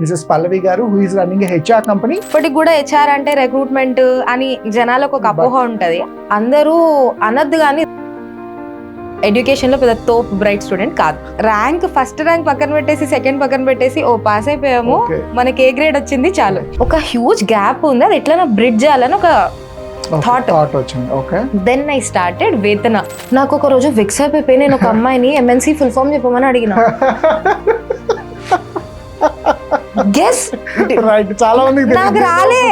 Mrs. Pallavi garu, who is running a HR company. ఇప్పటికి కూడా HR అంటే recruitment అని జనాలకు ఒక అపోహ ఉంటది. అందరూ అనద్దు కానీ ఎడ్యుకేషన్ లో పెద్ద తోప్ బ్రైట్ స్టూడెంట్ కాదు. ర్యాంక్ ఫస్ట్ ర్యాంక్ పక్కన పెట్టేసి సెకండ్ పక్కన పెట్టేసి ఓ పాస్ అయిపోయాము, మనకి ఏ గ్రేడ్ వచ్చింది చాలు. ఒక హ్యూజ్ గ్యాప్ ఉంది, అది ఎట్లా బ్రిడ్జ్ చేయాలని ఒక థాట్ వచ్చింది. ఓకే, దెన్ ఐ స్టార్టెడ్ వేతన. నాకు ఒక రోజు ఫిక్స్ అయిపోయి నేను ఒక అమ్మాయిని MNC ఫుల్ ఫామ్ చెప్పమని అడిగిన. గెస్ చాలా నాకు రాలే,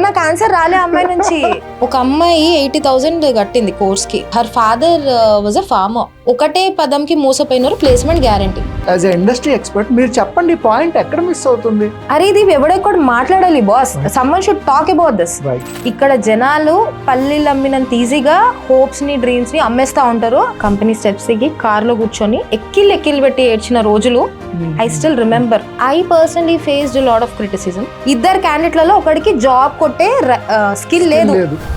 నాకు ఆన్సర్ రాలే అమ్మాయి నుంచి. ఒక అమ్మాయి 80,000 కట్టింది కోర్స్ కి. Her father was a farmer. ఒకటే పదంకి మోసపోయినారు, placement guarantee. As a industry expert మీరు చెప్పండి, పాయింట్ ఎక్కడ మిస్ అవుతుంది? అరే ఇది ఎవడెక్కడ మాట్లాడాలి boss, someone should talk about this. ఇక్కడ జనాలు పల్లీలు అమ్మినంత ఈజీగా హోప్స్ ని డ్రీమ్స్ ని అమ్మేస్తా ఉంటారు. కంపెనీ స్టెప్స్ కి కార్ లో కూర్చొని ఎక్కిళ్ళు పెట్టి ఏడ్చిన రోజులు I still remember. I personally faced lot of criticism. ఇద్దరు క్యాండిడేట్లలో ఒకడికి జాబ్ కొట్టే స్కిల్ లేదు.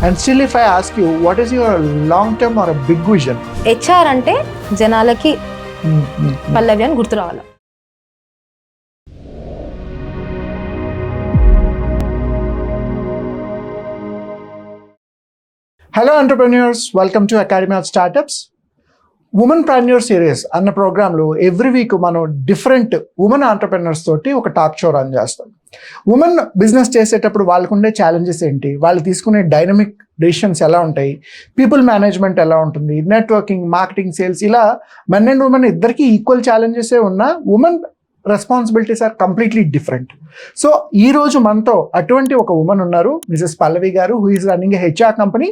And still if I ask you what is your long term or big vision? HR అంటే జనాలకి పల్లవి అని గుర్తు రావాలి. Hello entrepreneurs, welcome to academy of startups. Womenpreneur series అన్న ప్రోగ్రాంలో ఎవ్రీ వీక్ మనం డిఫరెంట్ ఉమెన్ ఆంటర్‌ప్రెన్యూర్స్ తోటి ఒక టాక్ షో రన్ చేస్తాం. ఉమెన్ బిజినెస్ చేసేటప్పుడు వాళ్ళకు ఉండే ఛాలెంజెస్ ఏంటి, వాళ్ళు తీసుకునే డైనమిక్ డెసిషన్స్ ఎలా ఉంటాయి, పీపుల్ మేనేజ్మెంట్ ఎలా ఉంటుంది, నెట్వర్కింగ్, మార్కెటింగ్, సేల్స్, ఇలా మెన్ అండ్ ఉమెన్ ఇద్దరికి ఈక్వల్ ఛాలెంజెసే ఉన్నా women responsibilities are completely different. So ఈ రోజు మనతో అటువంటి ఒక ఉమెన్ ఉన్నారు, మిసెస్ పల్లవి గారు, who is running a HR company.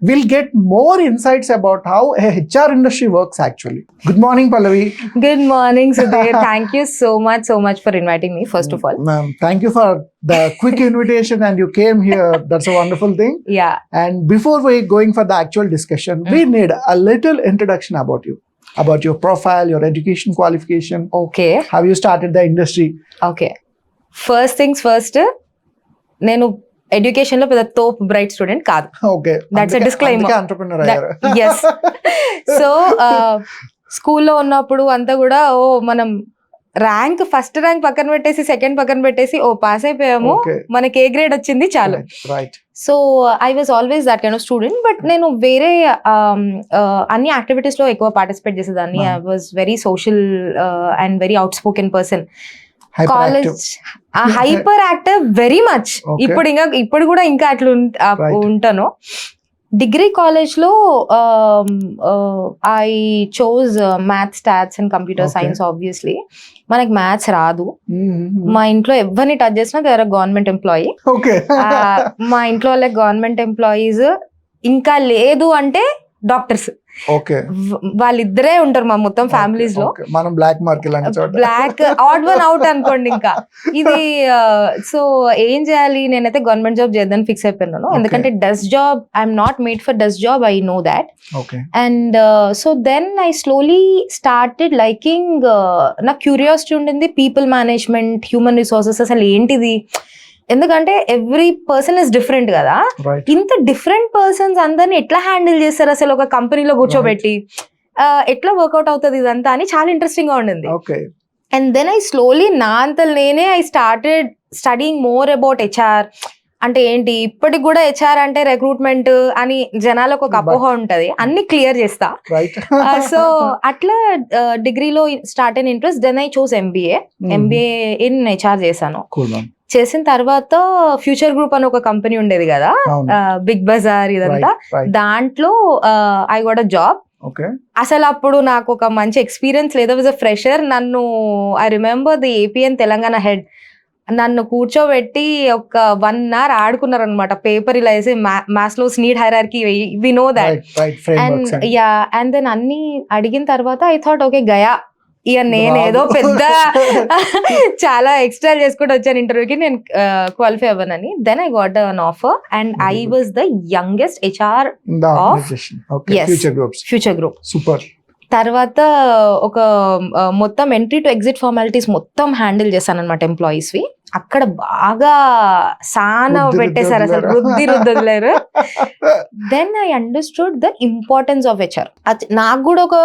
Will get more insights about how a HR industry works actually. Good morning Pallavi. Good morning Sudhir. Thank you so much for inviting me first of all. Ma'am, thank you for the quick invitation and you came here. That's a wonderful thing. Yeah. And before we going for the actual discussion, we need a little introduction about you, about your profile, your education qualification. Okay. How you started the industry. Okay. First things first, నేను education లో పెద్ద తోప్ bright student కాదు. Okay. That's a disclaimer. Entrepreneur అయ్యారు. Yes. So స్కూల్లో ఉన్నప్పుడు అంతా కూడా మనం ర్యాంక్ ఫస్ట్ ర్యాంక్ పక్కన పెట్టేసి సెకండ్ పక్కన పెట్టేసి ఓ పాస్ అయిపోయాము, మనకి ఏ గ్రేడ్ వచ్చింది చాలు. Right. So I was always that kind of student. But నేను వేరే అన్ని యాక్టివిటీస్ లో ఎక్కువ పార్టిసిపేట్ చేసేదాన్ని. I was very social and very out spoken person. College hyper active very much. ఇప్పుడు కూడా ఇంకా అట్లా ఉంటాను. డిగ్రీ కాలేజ్ లో I chose maths, stats and computer science. Obviously మనకి మ్యాథ్స్ రాదు. మా ఇంట్లో ఎవరిని టచ్ చేసినా దే ఆర్ గవర్నమెంట్ ఎంప్లాయీ. మా ఇంట్లో వాళ్ళకి గవర్నమెంట్ ఎంప్లాయీస్, ఇంకా లేదు అంటే డాక్టర్స్. వాళ్ళిద్దరే ఉంటారు మా మొత్తం ఫ్యామిలీస్ లో. మనం black market black odd one out అనుకోండి. ఇంకా ఇది సో ఏం చేయాలి, నేనైతే గవర్నమెంట్ జాబ్ చేద్దాం ఫిక్స్ అయిపోయినాను. ఎందుకంటే desk job, I'm not made for desk job, I know that. And so then I slowly started liking. నాకు క్యూరియాసిటీ ఉండింది, పీపుల్ మేనేజ్మెంట్, హ్యూమన్ రిసోర్సెస్ అసలు ఏంటిది. ఎందుకంటే ఎవ్రీ పర్సన్ ఇస్ డిఫరెంట్ కదా. ఇంత డిఫరెంట్ పర్సన్స్ అందరిని ఎట్లా హ్యాండిల్ చేస్తారు అసలు ఒక కంపెనీలో కూర్చోబెట్టి, ఎట్లా వర్కౌట్ అవుతుంది ఇదంతా అని చాలా ఇంట్రెస్టింగ్ గా ఉండింది. అండ్ దెన్ ఐ స్లోలీ నా అంతలు నేనే I started studying more about HR. అంటే ఏంటి, ఇప్పటికి కూడా HR అంటే రిక్రూట్మెంట్ అని జనాలకు ఒక అపోహ ఉంటది, అన్ని క్లియర్ చేస్తా. సో అట్లా డిగ్రీలో స్టార్ట్ అయిన interest. Then I choose MBA in HR చేశాను. చేసిన తర్వాత ఫ్యూచర్ గ్రూప్ అని ఒక కంపెనీ ఉండేది కదా, బిగ్ బజార్ ఇదంతా, దాంట్లో ఐ గోట్ అ జాబ్. అసలు అప్పుడు నాకు ఒక మంచి ఎక్స్పీరియన్స్ లేదు, వాజ్ అ ఫ్రెషర్. నన్ను I remember the APN Telangana head నన్ను కూర్చోబెట్టి ఒక 1 hour ఆడుకున్నారు అనమాట. పేపర్ ఇలా వేసి Maslow's need hierarchy, we know that. And then అన్ని అడిగిన తర్వాత ఐ థాట్ ఓకే గయా, ఇక నేను ఏదో పెద్ద చాలా ఎక్స్ట్రా చేసుకుంటూ వచ్చాను ఇంటర్వ్యూకి, నేను క్వాలిఫై అవ్వనని. Then I got an offer and I was the youngest HR of Future Group. Super. తర్వాత ఒక మొత్తం ఎంట్రీ టు ఎగ్జిట్ ఫార్మాలిటీస్ మొత్తం హ్యాండిల్ చేశాను అనమాట ఎంప్లాయీస్ వి. అక్కడ బాగా సానా రుద్ది పెట్టేశారు, అసలు రుద్దలేరు. Then I understood the importance of HR. నాకు కూడా ఒక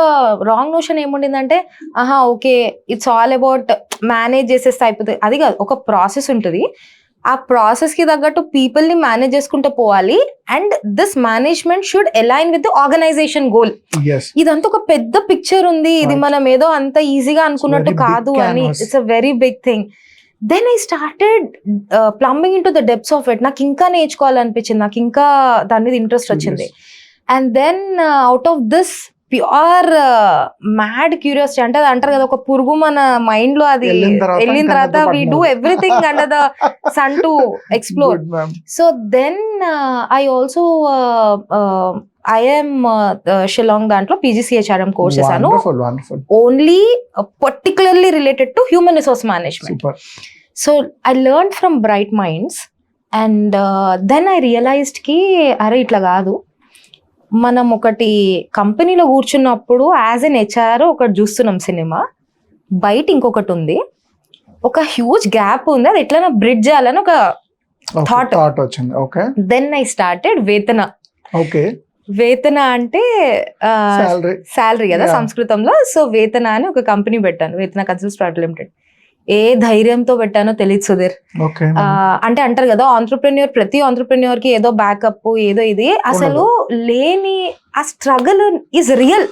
రాంగ్ నోషన్ ఏముండిందంటే, ఆహా okay it's all about manage చేసేస్తే అయిపోతుంది. అది కాదు, ఒక ప్రాసెస్ ఉంటుంది. ఆ ప్రాసెస్ కి తగ్గట్టు పీపుల్ ని మేనేజ్ చేసుకుంటూ పోవాలి. And this management should align with the organization goal. ఇదంతా ఒక పెద్ద పిక్చర్ ఉంది, ఇది మనం ఏదో అంత ఈజీగా అనుకున్నట్టు కాదు అని. It's a very big thing. Then I started plumbing into the depths of it. నాకు ఇంకా నేర్చుకోవాలనిపించింది, నాకు ఇంకా దాని మీద ఇంట్రెస్ట్ వచ్చింది. And then out of this pure mad curiosity, అంటే అది అంటారు కదా, ఒక పురుగు మన మైండ్ లో అది వెళ్ళిన తర్వాత we do everything under the sun to explore. So then I also IIM Shillong దాంట్లో PGCHRM కోర్స్ చేశాను, only particularly related to human resource management. So I learn from bright minds. And then I realized కి అరే ఇట్లా కాదు, మనం ఒకటి కంపెనీలో కూర్చున్నప్పుడు యాజ్ ఎన్ HR ఒకటి చూస్తున్నాం సినిమా, బయట ఇంకొకటి ఉంది, ఒక హ్యూజ్ గ్యాప్ ఉంది, అది ఎట్లా బ్రిడ్జ్ చేయాలని ఒక థాట్ వచ్చింది. దెన్ ఐ స్టార్టెడ్ వేతన. వేతన అంటే శాలరీ కదా సంస్కృతంలో. సో వేతన అని ఒక కంపెనీ పెట్టాను, వేతన కన్సల్టెన్సీ ప్రైవేట్ లిమిటెడ్. ఏ ధైర్యంతో పెట్టానో తెలియదు సుధీర్. అంటే అంటారు కదా ఆంట్రప్రెన్యూర్, ప్రతి ఆంట్రప్రెన్యూర్ కి ఏదో బ్యాకప్ ఏదో ఇది అసలు లేని, ఆ స్ట్రగుల్ ఈజ్ రియల్.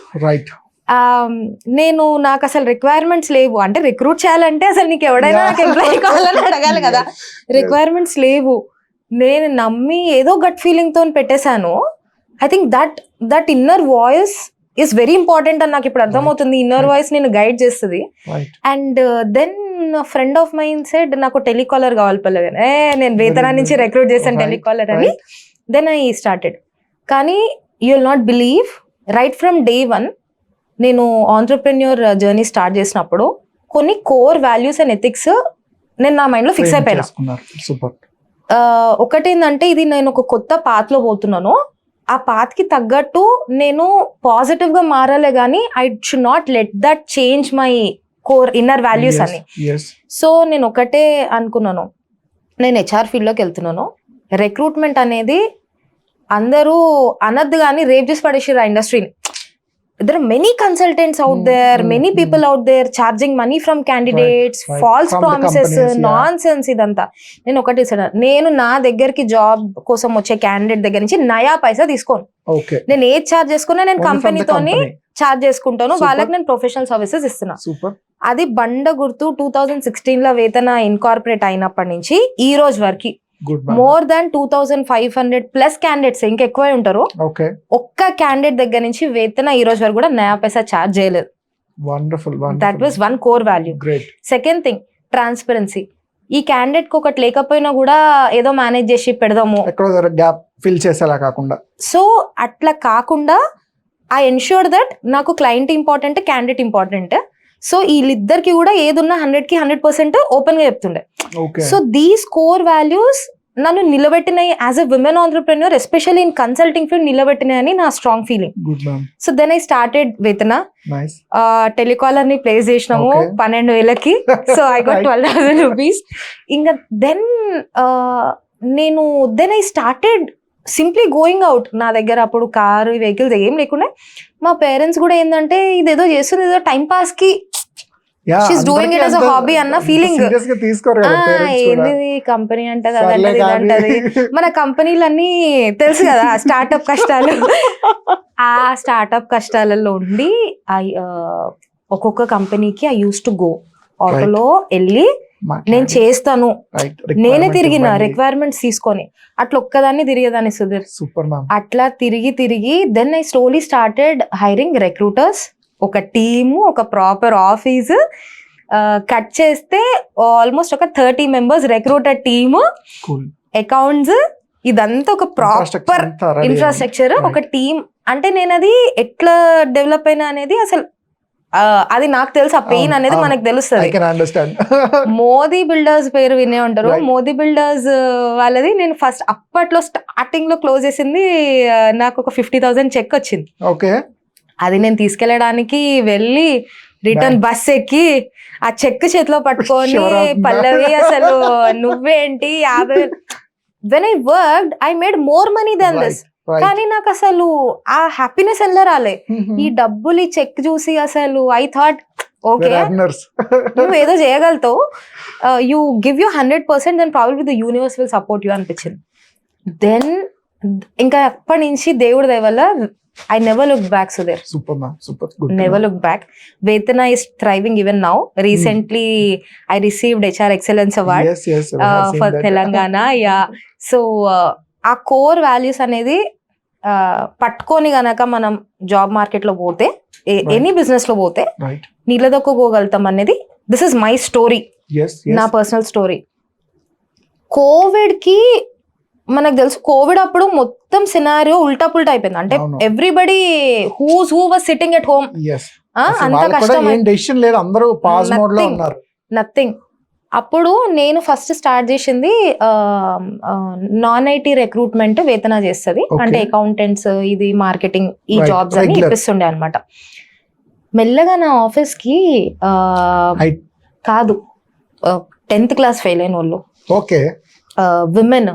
నాకు అసలు రిక్వైర్మెంట్స్ లేవు, అంటే రిక్రూట్ చేయాలంటే అసలు నీకు ఎవడైనా నాకు ఎంప్లాయీ కావాలని అడగాలి కదా, రిక్వైర్మెంట్స్ లేవు. నేను నమ్మి ఏదో గట్ ఫీలింగ్ తో పెట్టేశాను. I think that inner voice is very important అని నాకు ఇప్పుడు అర్థమవుతుంది. ఇన్నర్ వాయిస్ నేను గైడ్ చేస్తుంది. And then friend of mine said నాకు టెలికాలర్ కావాలి పల్లవి, నేను వేతనా నుంచి రిక్రూట్ చేశాను టెలికాలర్ అని. Then I started. కానీ you will not believe, right from day 1 నేను ఆంట్రప్రెన్యూర్ జర్నీ స్టార్ట్ చేసినప్పుడు కొన్ని కోర్ వాల్యూస్ అండ్ ఎథిక్స్ నేను నా మైండ్ లో ఫిక్స్ అయిపోయినా. ఒకటేందంటే ఇది నేను ఒక కొత్త పాత్ లో పోతున్నాను, ఆ పాత్ కి తగ్గట్టు నేను పాజిటివ్ గా మారాలే గానీ I should not let that change my core inner values అని. సో నేను ఒకటే అనుకున్నాను, నేను HR ఫీల్డ్ లోకి వెళ్తున్నాను, రిక్రూట్మెంట్ అనేది అందరూ అనద్దు కానీ రేప్ చేసి పడేసారు ఆ ఇండస్ట్రీని. there are many consultants out there, many people out there charging money from candidates, false promises, nonsense. ఇదంతా నేను ఒకటి నేను నా దగ్గరికి జాబ్ కోసం వచ్చే క్యాండిడేట్ దగ్గర నుంచి నయా పైసా తీసుకోను. నేను ఏది చార్జ్ చేసుకున్నా నేను కంపెనీతోని చార్జ్ చేసుకుంటాను, వాళ్ళకి నేను ప్రొఫెషనల్ సర్వీసెస్ ఇస్తున్నా. అది బండ గుర్తు 2016 లో వేతన ఇన్కార్పొరేట్ అయినప్పటి నుంచి ఈ రోజు వరకు మోర్ దాన్ 2500 ప్లస్ క్యాండిడేట్స్, ఇంకా ఎక్కువ ఉంటారు. ఒక్క క్యాండిడేట్ దగ్గర నుంచి వేతన ఈ రోజు వరకు కూడా నయా పైసా చార్జ్ చేయలేదు. That was one core value. Second thing, transparency. ఈ క్యాండిడేట్ కి ఒకటి లేకపోయినా కూడా ఏదో మేనేజ్ చేసి పెడదాము, సో అట్లా కాకుండా ఐ ఎన్ష్యూర్ దట్ నాకు client important, candidate important. So వీళ్ళిద్దరికి కూడా ఏదున్నా 100కి 100% ఓపెన్ గా చెప్తుండే. సో దీస్ కోర్ వాల్యూస్ నన్ను నిలబెట్టినాయి as a women entrepreneur, especially in consulting field నిలబెట్టినాయి అని నా strong feeling. So then I started Vetana. Telecaller ని ప్లేస్ చేసినాము 12,000కి. So I got 12,000 rupees. ఇంకా then I started simply going out. నా దగ్గర అప్పుడు కారు వెహికల్స్ ఏం లేకుండా, మా పేరెంట్స్ కూడా ఏంటంటే ఇదేదో చేస్తుంది, ఏదో టైం పాస్ కి she's doing it as a hobby అన్న ఫీలింగ్. ఏంది కంపెనీ అంటది అదంటది ఇదంటది, మన కంపెనీలన్నీ తెలుసు కదా స్టార్ట్అప్ కష్టాలు. ఆ స్టార్ట్అప్ కష్టాలలో ఉండి ఒక్కొక్క కంపెనీకి ఐ యూస్ టు గో, ఆటోలో వెళ్ళి నేను చేస్తాను, నేనే తిరిగిన రిక్వైర్మెంట్స్ తీసుకొని, అట్లా ఒక్కదాన్ని తిరిగేదాన్ని సుధీర్. అట్లా తిరిగి then I slowly started hiring recruiters. ఒక టీము, ఒక ప్రాపర్ ఆఫీస్, కట్ చేస్తే ఆల్మోస్ట్ ఒక 30 మెంబర్స్ రిక్రూటర్ టీమ్, అకౌంట్స్, ఇదంతా ఒక ప్రాపర్ ఇన్ఫ్రాస్ట్రక్చర్, ఒక టీమ్. అంటే నేను అది ఎట్లా డెవలప్ అయినా అనేది అసలు అది నాకు తెలుసు, ఆ పెయిన్ అనేది మనకు తెలుస్తుంది. మోదీ బిల్డర్స్ పేరు వినే ఉంటారు. మోదీ బిల్డర్స్ వాళ్ళది నేను ఫస్ట్ అప్పట్లో స్టార్టింగ్ లో క్లోజ్ చేసింది, నాకు ఒక 50,000 చెక్ వచ్చింది. అది నేను తీసుకెళ్ళడానికి వెళ్ళి రిటర్న్ బస్ ఎక్కి ఆ చెక్ చేతిలో పట్టుకొని పల్లవి అసలు నువ్వేంటి 50,000. When I worked I made more money then this. కానీ నాకు అసలు ఆ హ్యాపీనెస్ రాలే. ఈ డబ్బులు ఈ చెక్ చూసి అసలు ఐ థాట్ ఓకే నువ్వు ఏదో చేయగలుగుతావు, you give you 100%, then probably the universe will support you అనిపించింది. దెన్ ఇంకా అప్పటి నుంచి దేవుడి దయ వల్ల I never looked back, Sudhir. Super, ma'am. Super. Good. Never looked back. Vedana is thriving even now. Recently, I received HR Excellence Award. Yes. For Telangana. Yeah. So, ఆ core values అనేది పట్టుకొని గనక మనం జాబ్ మార్కెట్ లో పోతే, any business లో పోతే నిలదొక్కుకోగలుగుతాం అనేది దిస్ ఇస్ మై స్టోరీ, నా పర్సనల్ స్టోరీ. కోవిడ్ కి మనకు తెలుసు, కోవిడ్ అప్పుడు మొత్తం సినారియో ఉల్టా పుల్టా అయిపోయింది. అంటే everybody who was sitting at home, అంత కష్టం, నథింగ్. అప్పుడు నేను ఫస్ట్ స్టార్ట్ చేసింది నాన్ ఐటీ రిక్రూట్మెంట్ వేతన చేస్తుంది, అంటే అకౌంటెంట్స్, ఇది మార్కెటింగ్, ఈ జాబ్స్ అన్ని ఇప్పిస్తుండే అనమాట. మెల్లగా నా ఆఫీస్ కి కాదు 10th క్లాస్ ఫెయిల్ అయిన వాళ్ళు, విమెన్,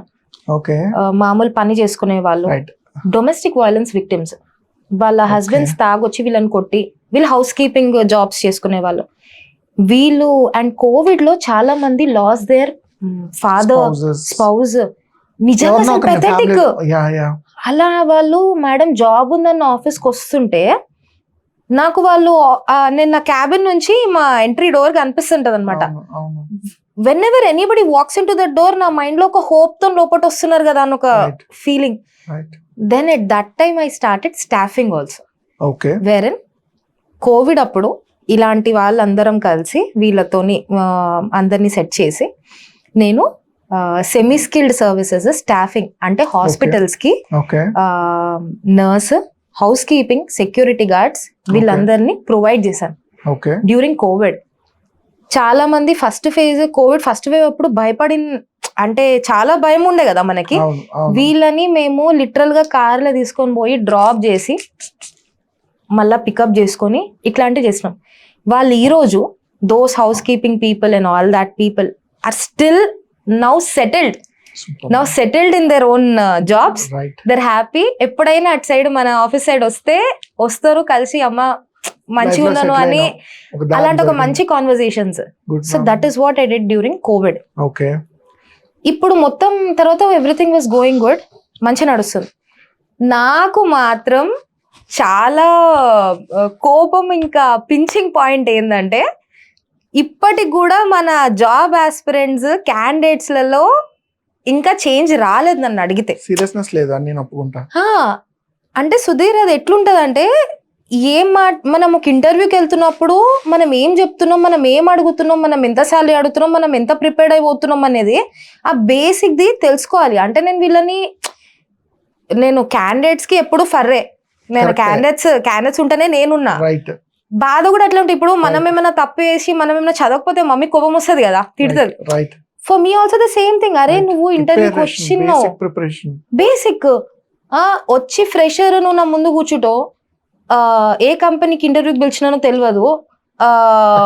మామూలు పని చేసుకునే వాళ్ళు, డొమెస్టిక్ వైలెన్స్ విక్టిమ్స్, వాళ్ళ హస్బెండ్స్ తాగొచ్చి వీళ్ళని కొట్టి వీళ్ళు హౌస్ కీపింగ్ జాబ్స్ చేసుకునే వాళ్ళు, వీళ్ళు. అండ్ కోవిడ్ లో చాలా మంది లాస్ దేర్ ఫాదర్, స్పౌజ్. నిజంగా పెథెటిక్. అలా వాళ్ళు మేడం జాబ్ ఉందన్న ఆఫీస్కి వస్తుంటే నాకు వాళ్ళు, నేను నా క్యాబిన్ నుంచి మా ఎంట్రీ డోర్ కనిపిస్తుంటది అనమాట. When ever anybody walks in to that door, నా మైండ్ లో ఒక హోప్ తో లోపల వస్తున్నారు కదా అని ఒక feeling. Then at that time I started staffing also. Wherein Covid అప్పుడు ఇలాంటి వాళ్ళందరం కలిసి వీళ్ళతోని అందరినీ సెట్ చేసి నేను సెమీ స్కిల్డ్ సర్వీసెస్ స్టాఫింగ్, అంటే హాస్పిటల్స్ కి nurse, housekeeping, security guards, వీళ్ళందరినీ ప్రొవైడ్ చేశాను డ్యూరింగ్ కోవిడ్. చాలా మంది కోవిడ్ ఫస్ట్ వేవ్ అప్పుడు అంటే చాలా భయం ఉండే కదా మనకి. వీళ్ళని మేము లిటరల్ గా కార్లో తీసుకొని పోయి డ్రాప్ చేసి మళ్ళా పికప్ చేసుకొని ఇట్లాంటివి చేసినాం. వాళ్ళు ఈ రోజు those house keeping people and all that people are still now settled in their own jobs. They're happy. ఎప్పుడైనా అటు సైడ్ మన ఆఫీస్ సైడ్ వస్తారు కలిసి, అమ్మ మంచిగా ఉన్నాను అని, అలాంటి ఒక మంచి conversations. So that is what I did during Covid. ఇప్పుడు మొత్తం తర్వాత ఎవ్రీథింగ్ వాస్ గోయింగ్ గుడ్, మంచిగా నడుస్తుంది. నాకు మాత్రం చాలా కోపం, ఇంకా పించింగ్ పాయింట్ ఏంటంటే ఇప్పటికి కూడా మన జాబ్ ఆస్పిరెంట్స్ క్యాండిడేట్స్ లలో ఇంకా చేంజ్ రాలేదు. నన్ను అడిగితే సీరియస్నెస్ లేదు అని నేను ఒప్పుకుంటా. అంటే సుధీర్, అది ఎట్లుంటదంటే, మనం ఒక ఇంటర్వ్యూకి వెళ్తున్నప్పుడు మనం ఏం చెప్తున్నాం, మనం ఏం అడుగుతున్నాం, మనం ఎంత శాలరీ అడుగుతున్నాం, మనం ఎంత ప్రిపేర్డ్ అయిపోతున్నాం అనేది ఆ బేసిక్ ది తెలుసుకోవాలి. అంటే నేను క్యాండిడేట్స్ కి ఎప్పుడు ఫర్రే, నేను క్యాండిడేట్స్ ఉంటేనే నేనున్నా. బాధ కూడా ఎట్లా ఉంటుంది, ఇప్పుడు మనం ఏమైనా తప్పు చేసి మనం ఏమైనా చదవకపోతే మమ్మీ కోపం వస్తుంది కదా, తిడుతుంది. For me also the same thing. అరే నువ్వు ఇంటర్వ్యూకి వచ్చినావు, బేసిక్ వచ్చి ఫ్రెషర్ నువ్వు నా ముందు కూర్చుంటో, ఏ కంపెనీకి ఇంటర్వ్యూకి పిలిచినానో తెలియదు,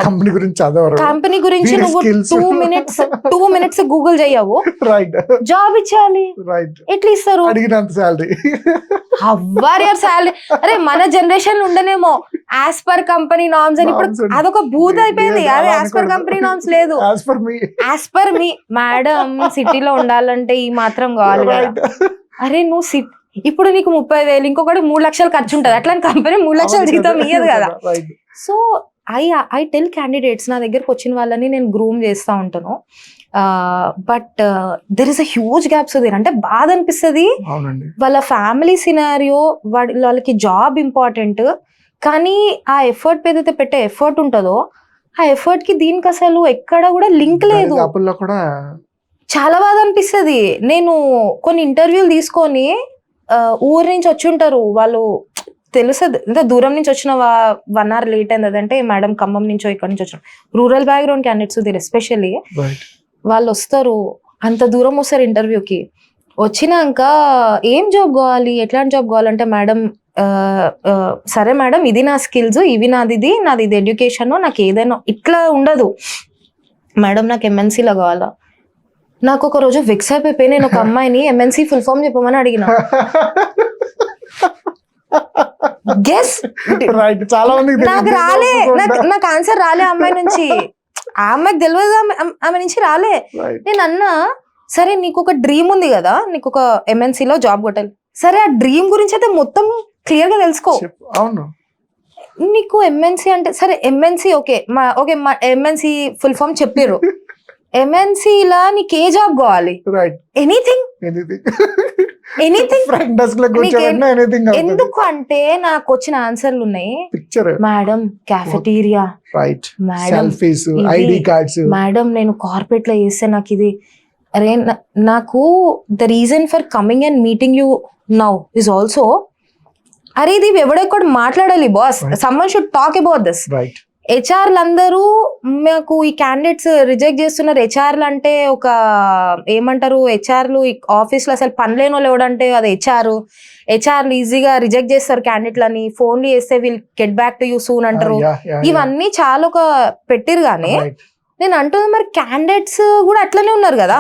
కంపెనీ గురించి నువ్వు 2 minutes గూగుల్ చేయవు, జాబ్ ఇచ్చేయాలి. ఎట్లా ఇస్తారు? శాలరీ. అరే మన జనరేషన్ ఉండనేమో యాజ్ పర్ కంపెనీ నార్మ్స్ అని, ఇప్పుడు అదొక బూత్ అయిపోయింది. అదే యాజ్ పర్ కంపెనీ నార్మ్స్ లేదు, యాజ్ పర్ మీ. మేడం సిటీలో ఉండాలంటే ఈ మాత్రం కావాలి కదా. అరే నువ్వు ఇప్పుడు నీకు 30,000, ఇంకొకటి 3 లక్షలు ఖర్చు ఉంటుంది, అట్లాంటి కంపెనీ 3 లక్షలు జీతం ఇయ్యదు కదా. సో ఐ టెల్ క్యాండిడేట్స్, నా దగ్గరకు వచ్చిన వాళ్ళని నేను గ్రూమ్ చేస్తూ ఉంటాను. But there is a huge gap. So అంటే బాధ అనిపిస్తుంది. వాళ్ళ ఫ్యామిలీ సినారియో, వాళ్ళకి జాబ్ ఇంపార్టెంట్, కానీ ఆ ఎఫర్ట్ ఏదైతే పెట్టే ఎఫర్ట్ ఉంటుందో ఆ ఎఫర్ట్ కి దీనికి అసలు ఎక్కడ కూడా లింక్ లేదు. చాలా బాధ అనిపిస్తుంది. నేను కొన్ని ఇంటర్వ్యూలు తీసుకొని, ఊరు నుంచి వచ్చి ఉంటారు వాళ్ళు, తెలుస్తుంది ఇంత దూరం నుంచి వచ్చిన 1 hour లేట్ అయింది అంటే, మేడం ఖమ్మం నుంచో ఇక్కడి నుంచి వచ్చిన రూరల్ బ్యాక్గ్రౌండ్ క్యాండిడేట్స్ ఎస్పెషల్లీ వాళ్ళు వస్తారు, అంత దూరం వస్తారు ఇంటర్వ్యూకి. వచ్చినాక ఏం జాబ్ కావాలి, ఎట్లాంటి జాబ్ కావాలంటే, మేడం సరే మేడం ఇది నా స్కిల్స్, ఇవి నాది ఇది ఎడ్యుకేషన్, నాకు ఏదైనా ఇట్లా ఉండదు. మేడం నాకు MNCలో కావాలా, నాకు ఒక రోజు ఫిక్స్ అయిపోయి నేను ఒక అమ్మాయిని ఎంఎన్సీ ఫుల్ ఫామ్ చెప్పమని అడిగిన. గెస్ రైట్, చాలా మంది నాకు రాలే, నాకు ఆన్సర్ రాలే అమ్మాయి నుంచి. ఆ అమ్మాయికి తెలియదు, ఆమె నుంచి రాలే. నేను అన్నా, సరే నీకు ఒక డ్రీమ్ ఉంది కదా, నీకు ఒక ఎంఎన్సీ లో జాబ్ కొట్టాలి. సరే ఆ డ్రీమ్ గురించి అయితే మొత్తం క్లియర్ గా తెలుసుకో. అవును, నీకు ఎంఎన్సీ అంటే సరే MNC okay MNC full form చెప్పారు. ఎంఎన్సీ లా నీకు ఏ జాబ్ కావాలి? ఎనీథింగ్. ఎందుకు అంటే నాకు వచ్చిన ఆన్సర్లు ఉన్నాయి. మేడం క్యాఫెటీరియా, మేడం నేను కార్పొరేట్ లో చేస్తే నాకు ఇది. అరే నాకు the reason for coming and meeting you now is also, అరే ఇది ఎవడెక్కడ మాట్లాడాలి boss, someone should talk about this. హెచ్ఆర్లు అందరూ మాకు ఈ క్యాండిడేట్స్ రిజెక్ట్ చేస్తున్నారు. హెచ్ఆర్లు అంటే ఒక ఏమంటారు, హెచ్ఆర్లు ఆఫీస్ లో అసలు పని లేని వాళ్ళు ఎవడంటే అది హెచ్ఆర్లు ఈజీగా రిజెక్ట్ చేస్తారు క్యాండిడేట్లని. ఫోన్లు చేస్తే we'll get back to you soon అంటారు. ఇవన్నీ చాలా ఒక పెట్టిరు. కానీ నేను అంటుంది మరి క్యాండిడేట్స్ కూడా అట్లనే ఉన్నారు కదా.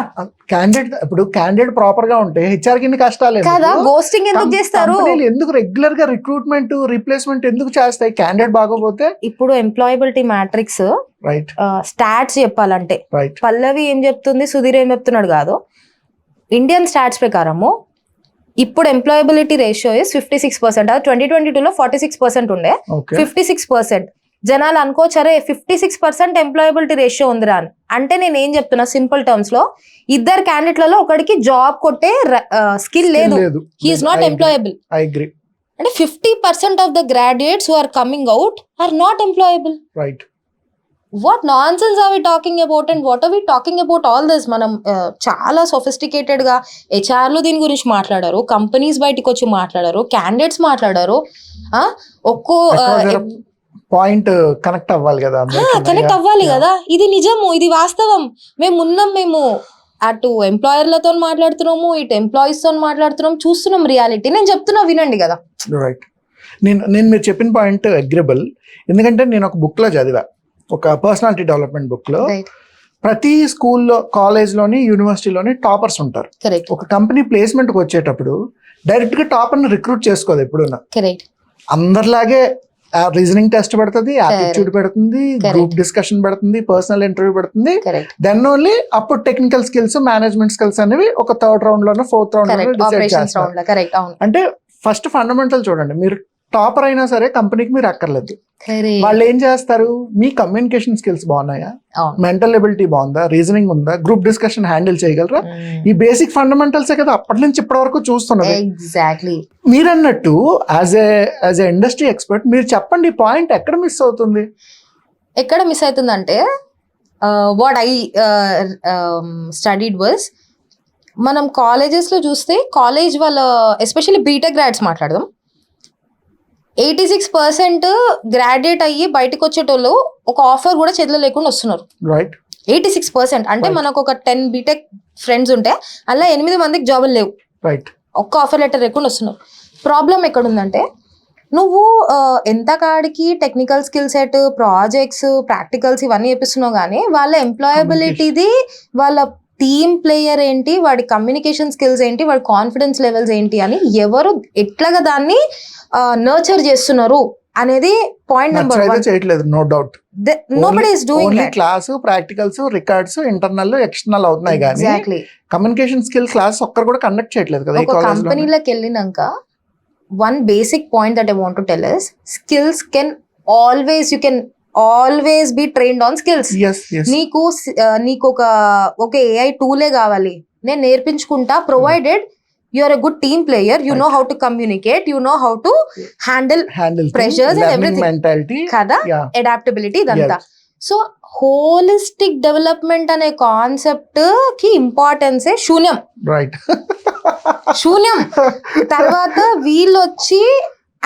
క్యాండిడేట్ ప్రాపర్ గా ఉంటే హెచ్ఆర్ కి కష్టాలు కదా, గోస్టింగ్ ఎందుకు చేస్తారు? ఎందుకు రెగ్యులర్ గా రిక్రూట్మెంట్ రీప్లేస్మెంట్ ఎందుకు చేస్తాయి క్యాండిడేట్ బాగోపోతే? ఇప్పుడు ఎంప్లాయబిలిటీ మ్యాట్రిక్స్ స్టాట్స్ చెప్పాలంటే పల్లవి ఏం చెప్తుంది, సుధీర్ ఏం చెప్తున్నాడు కాదు. ఇండియన్ స్టాట్స్ ప్రకారము ఇప్పుడు ఎంప్లాయబిలిటీ రేషియో ఇస్ 56%. అది 2022లో 46% ఉండే, 56%. జనాలు అనుకోవచ్చరే 56% ఎంప్లాయబిలిటీ రేషియో ఉందిరా అని. అంటే నేను ఏం చెప్తున్నా సింపుల్ టర్మ్స్ లో, ఇద్దరు క్యాండిడేట్లలో ఒకరికి జాబ్ కొట్టే స్కిల్ లేదు. He's not employable. అంటే 50% of the graduates who are coming out are not employable. What nonsense are we talking about and what are we talking about all this? మనం చాలా sophisticated గా హెచ్ఆర్లు దీని గురించి మాట్లాడారు, companies బయటకు వచ్చి మాట్లాడారు, క్యాండిడేట్స్ మాట్లాడారు. ఒక్కో పాయింట్ కనెక్ట్ అవ్వాలి కదా, కనెక్ట్ అవ్వాలి కదా. ఇది నిజము, ఇది వాస్తవం. మేము అటు ఎంప్లాయర్లతో మాట్లాడుతున్నాము, ఇటు ఎంప్లాయీస్ తో మాట్లాడుతున్నాం, చూస్తున్నాం రియాలిటీ. నేను చెప్తున్నా వినండి కదా. రైట్, నేను మీరు చెప్పిన పాయింట్ అగ్రిబుల్. ఎందుకంటే నేను ఒక బుక్ లో చదివా, ఒక పర్సనాలిటీ డెవలప్మెంట్ బుక్ లో, ప్రతి స్కూల్లో, కాలేజ్లోని, యూనివర్సిటీలోని టాపర్స్ ఉంటారు. ఒక కంపెనీ ప్లేస్మెంట్కి వచ్చేటప్పుడు డైరెక్ట్ గా టాపర్ని రిక్రూట్ చేసుకోదు ఎప్పుడున్నా. అందరిలాగే రీజనింగ్ టెస్ట్ పెడుతుంది, యాప్టిట్యూడ్ పెడుతుంది, గ్రూప్ డిస్కషన్ పెడుతుంది, పర్సనల్ ఇంటర్వ్యూ పెడుతుంది. దెన్ ఓన్లీ అప్పుడు టెక్నికల్ స్కిల్స్, మేనేజ్మెంట్ స్కిల్స్ అనేవి ఒక థర్డ్ రౌండ్ లోనో ఫోర్త్ రౌండ్ లోనో డిసైడ్ చేస్తారు. అంటే ఫస్ట్ ఫండమెంటల్ చూడండి, మీరు టాపర్ అయినా సరే కంపెనీకి మీరు అక్కర్లేదు. వాళ్ళు ఏం చేస్తారు, మీ కమ్యూనికేషన్ స్కిల్స్ బాగున్నాయా, మెంటల్ ఎబిలిటీ బాగుందా, రీజనింగ్ ఉందా, గ్రూప్ డిస్కషన్ హ్యాండిల్ చేయగలరా, ఈ బేసిక్ ఫండమెంటల్సే కదా అప్పటి నుంచి ఇప్పటి వరకు చూస్తున్నది. ఎగ్జాక్ట్లీ మీరు అన్నట్టు యాజ్ ఏ ఇండస్ట్రీ ఎక్స్పర్ట్ మీరు చెప్పండి, పాయింట్ ఎక్కడ మిస్ అవుతుంది? ఎక్కడ మిస్ అవుతుందంటే, వాట్ ఐ స్టడీడ్ వాజ్, మనం కాలేజెస్ లో చూస్తే, కాలేజ్ వాళ్ళ ఎస్పెషల్లీ బీటెక్ గ్రాడ్స్ మాట్లాడదాం, 86% గ్రాడ్యుయేట్ అయ్యి బయటకు వచ్చేటోళ్ళు ఒక ఆఫర్ కూడా చేతిలో లేకుండా వస్తున్నారు. 86% అంటే మనకు ఒక 10 బీటెక్ ఫ్రెండ్స్ ఉంటే అలా 8 మందికి జాబులు లేవు, ఒక్క ఆఫర్ లెటర్ లేకుండా వస్తున్నారు. ప్రాబ్లం ఎక్కడుందంటే, నువ్వు ఎంత కాడికి technical skill set, projects, practicals ఇవన్నీ చేపిస్తున్నావు, కానీ వాళ్ళ ఎంప్లాయబిలిటీది, వాళ్ళ టీమ్ ప్లేయర్ ఏంటి, వాడి కమ్యూనికేషన్ స్కిల్స్ ఏంటి, వాడి కాన్ఫిడెన్స్ లెవెల్స్ ఏంటి అని ఎవరు ఎట్లాగా దాన్ని నర్చర్ చేస్తున్నారు అనేది పాయింట్ నెంబర్ 1. చేయట్లేదు, no doubt. Nobody is doing it. Class, practicals, records, internal, external అవుతున్నాయి, కానీ కమ్యూనికేషన్ స్కిల్ క్లాస్ ఒక్కరు కూడా కండక్ట్ చేయట్లేదు కదా. ఒక కంపెనీలోకి వెళ్ళినాక one basic point that I want to tell is, skills can always, you can always be trained on skills. నీకు ఒక ఏఐ టూలే కావాలి, నేను నేర్పించుకుంటా, provided you are a good team player, you know how to communicate, you know how to handle pressures and everything, mentality kada, adaptability idanta. So holistic development ane concept ki importance e shunyam, right? shunyam tarvata veelochi.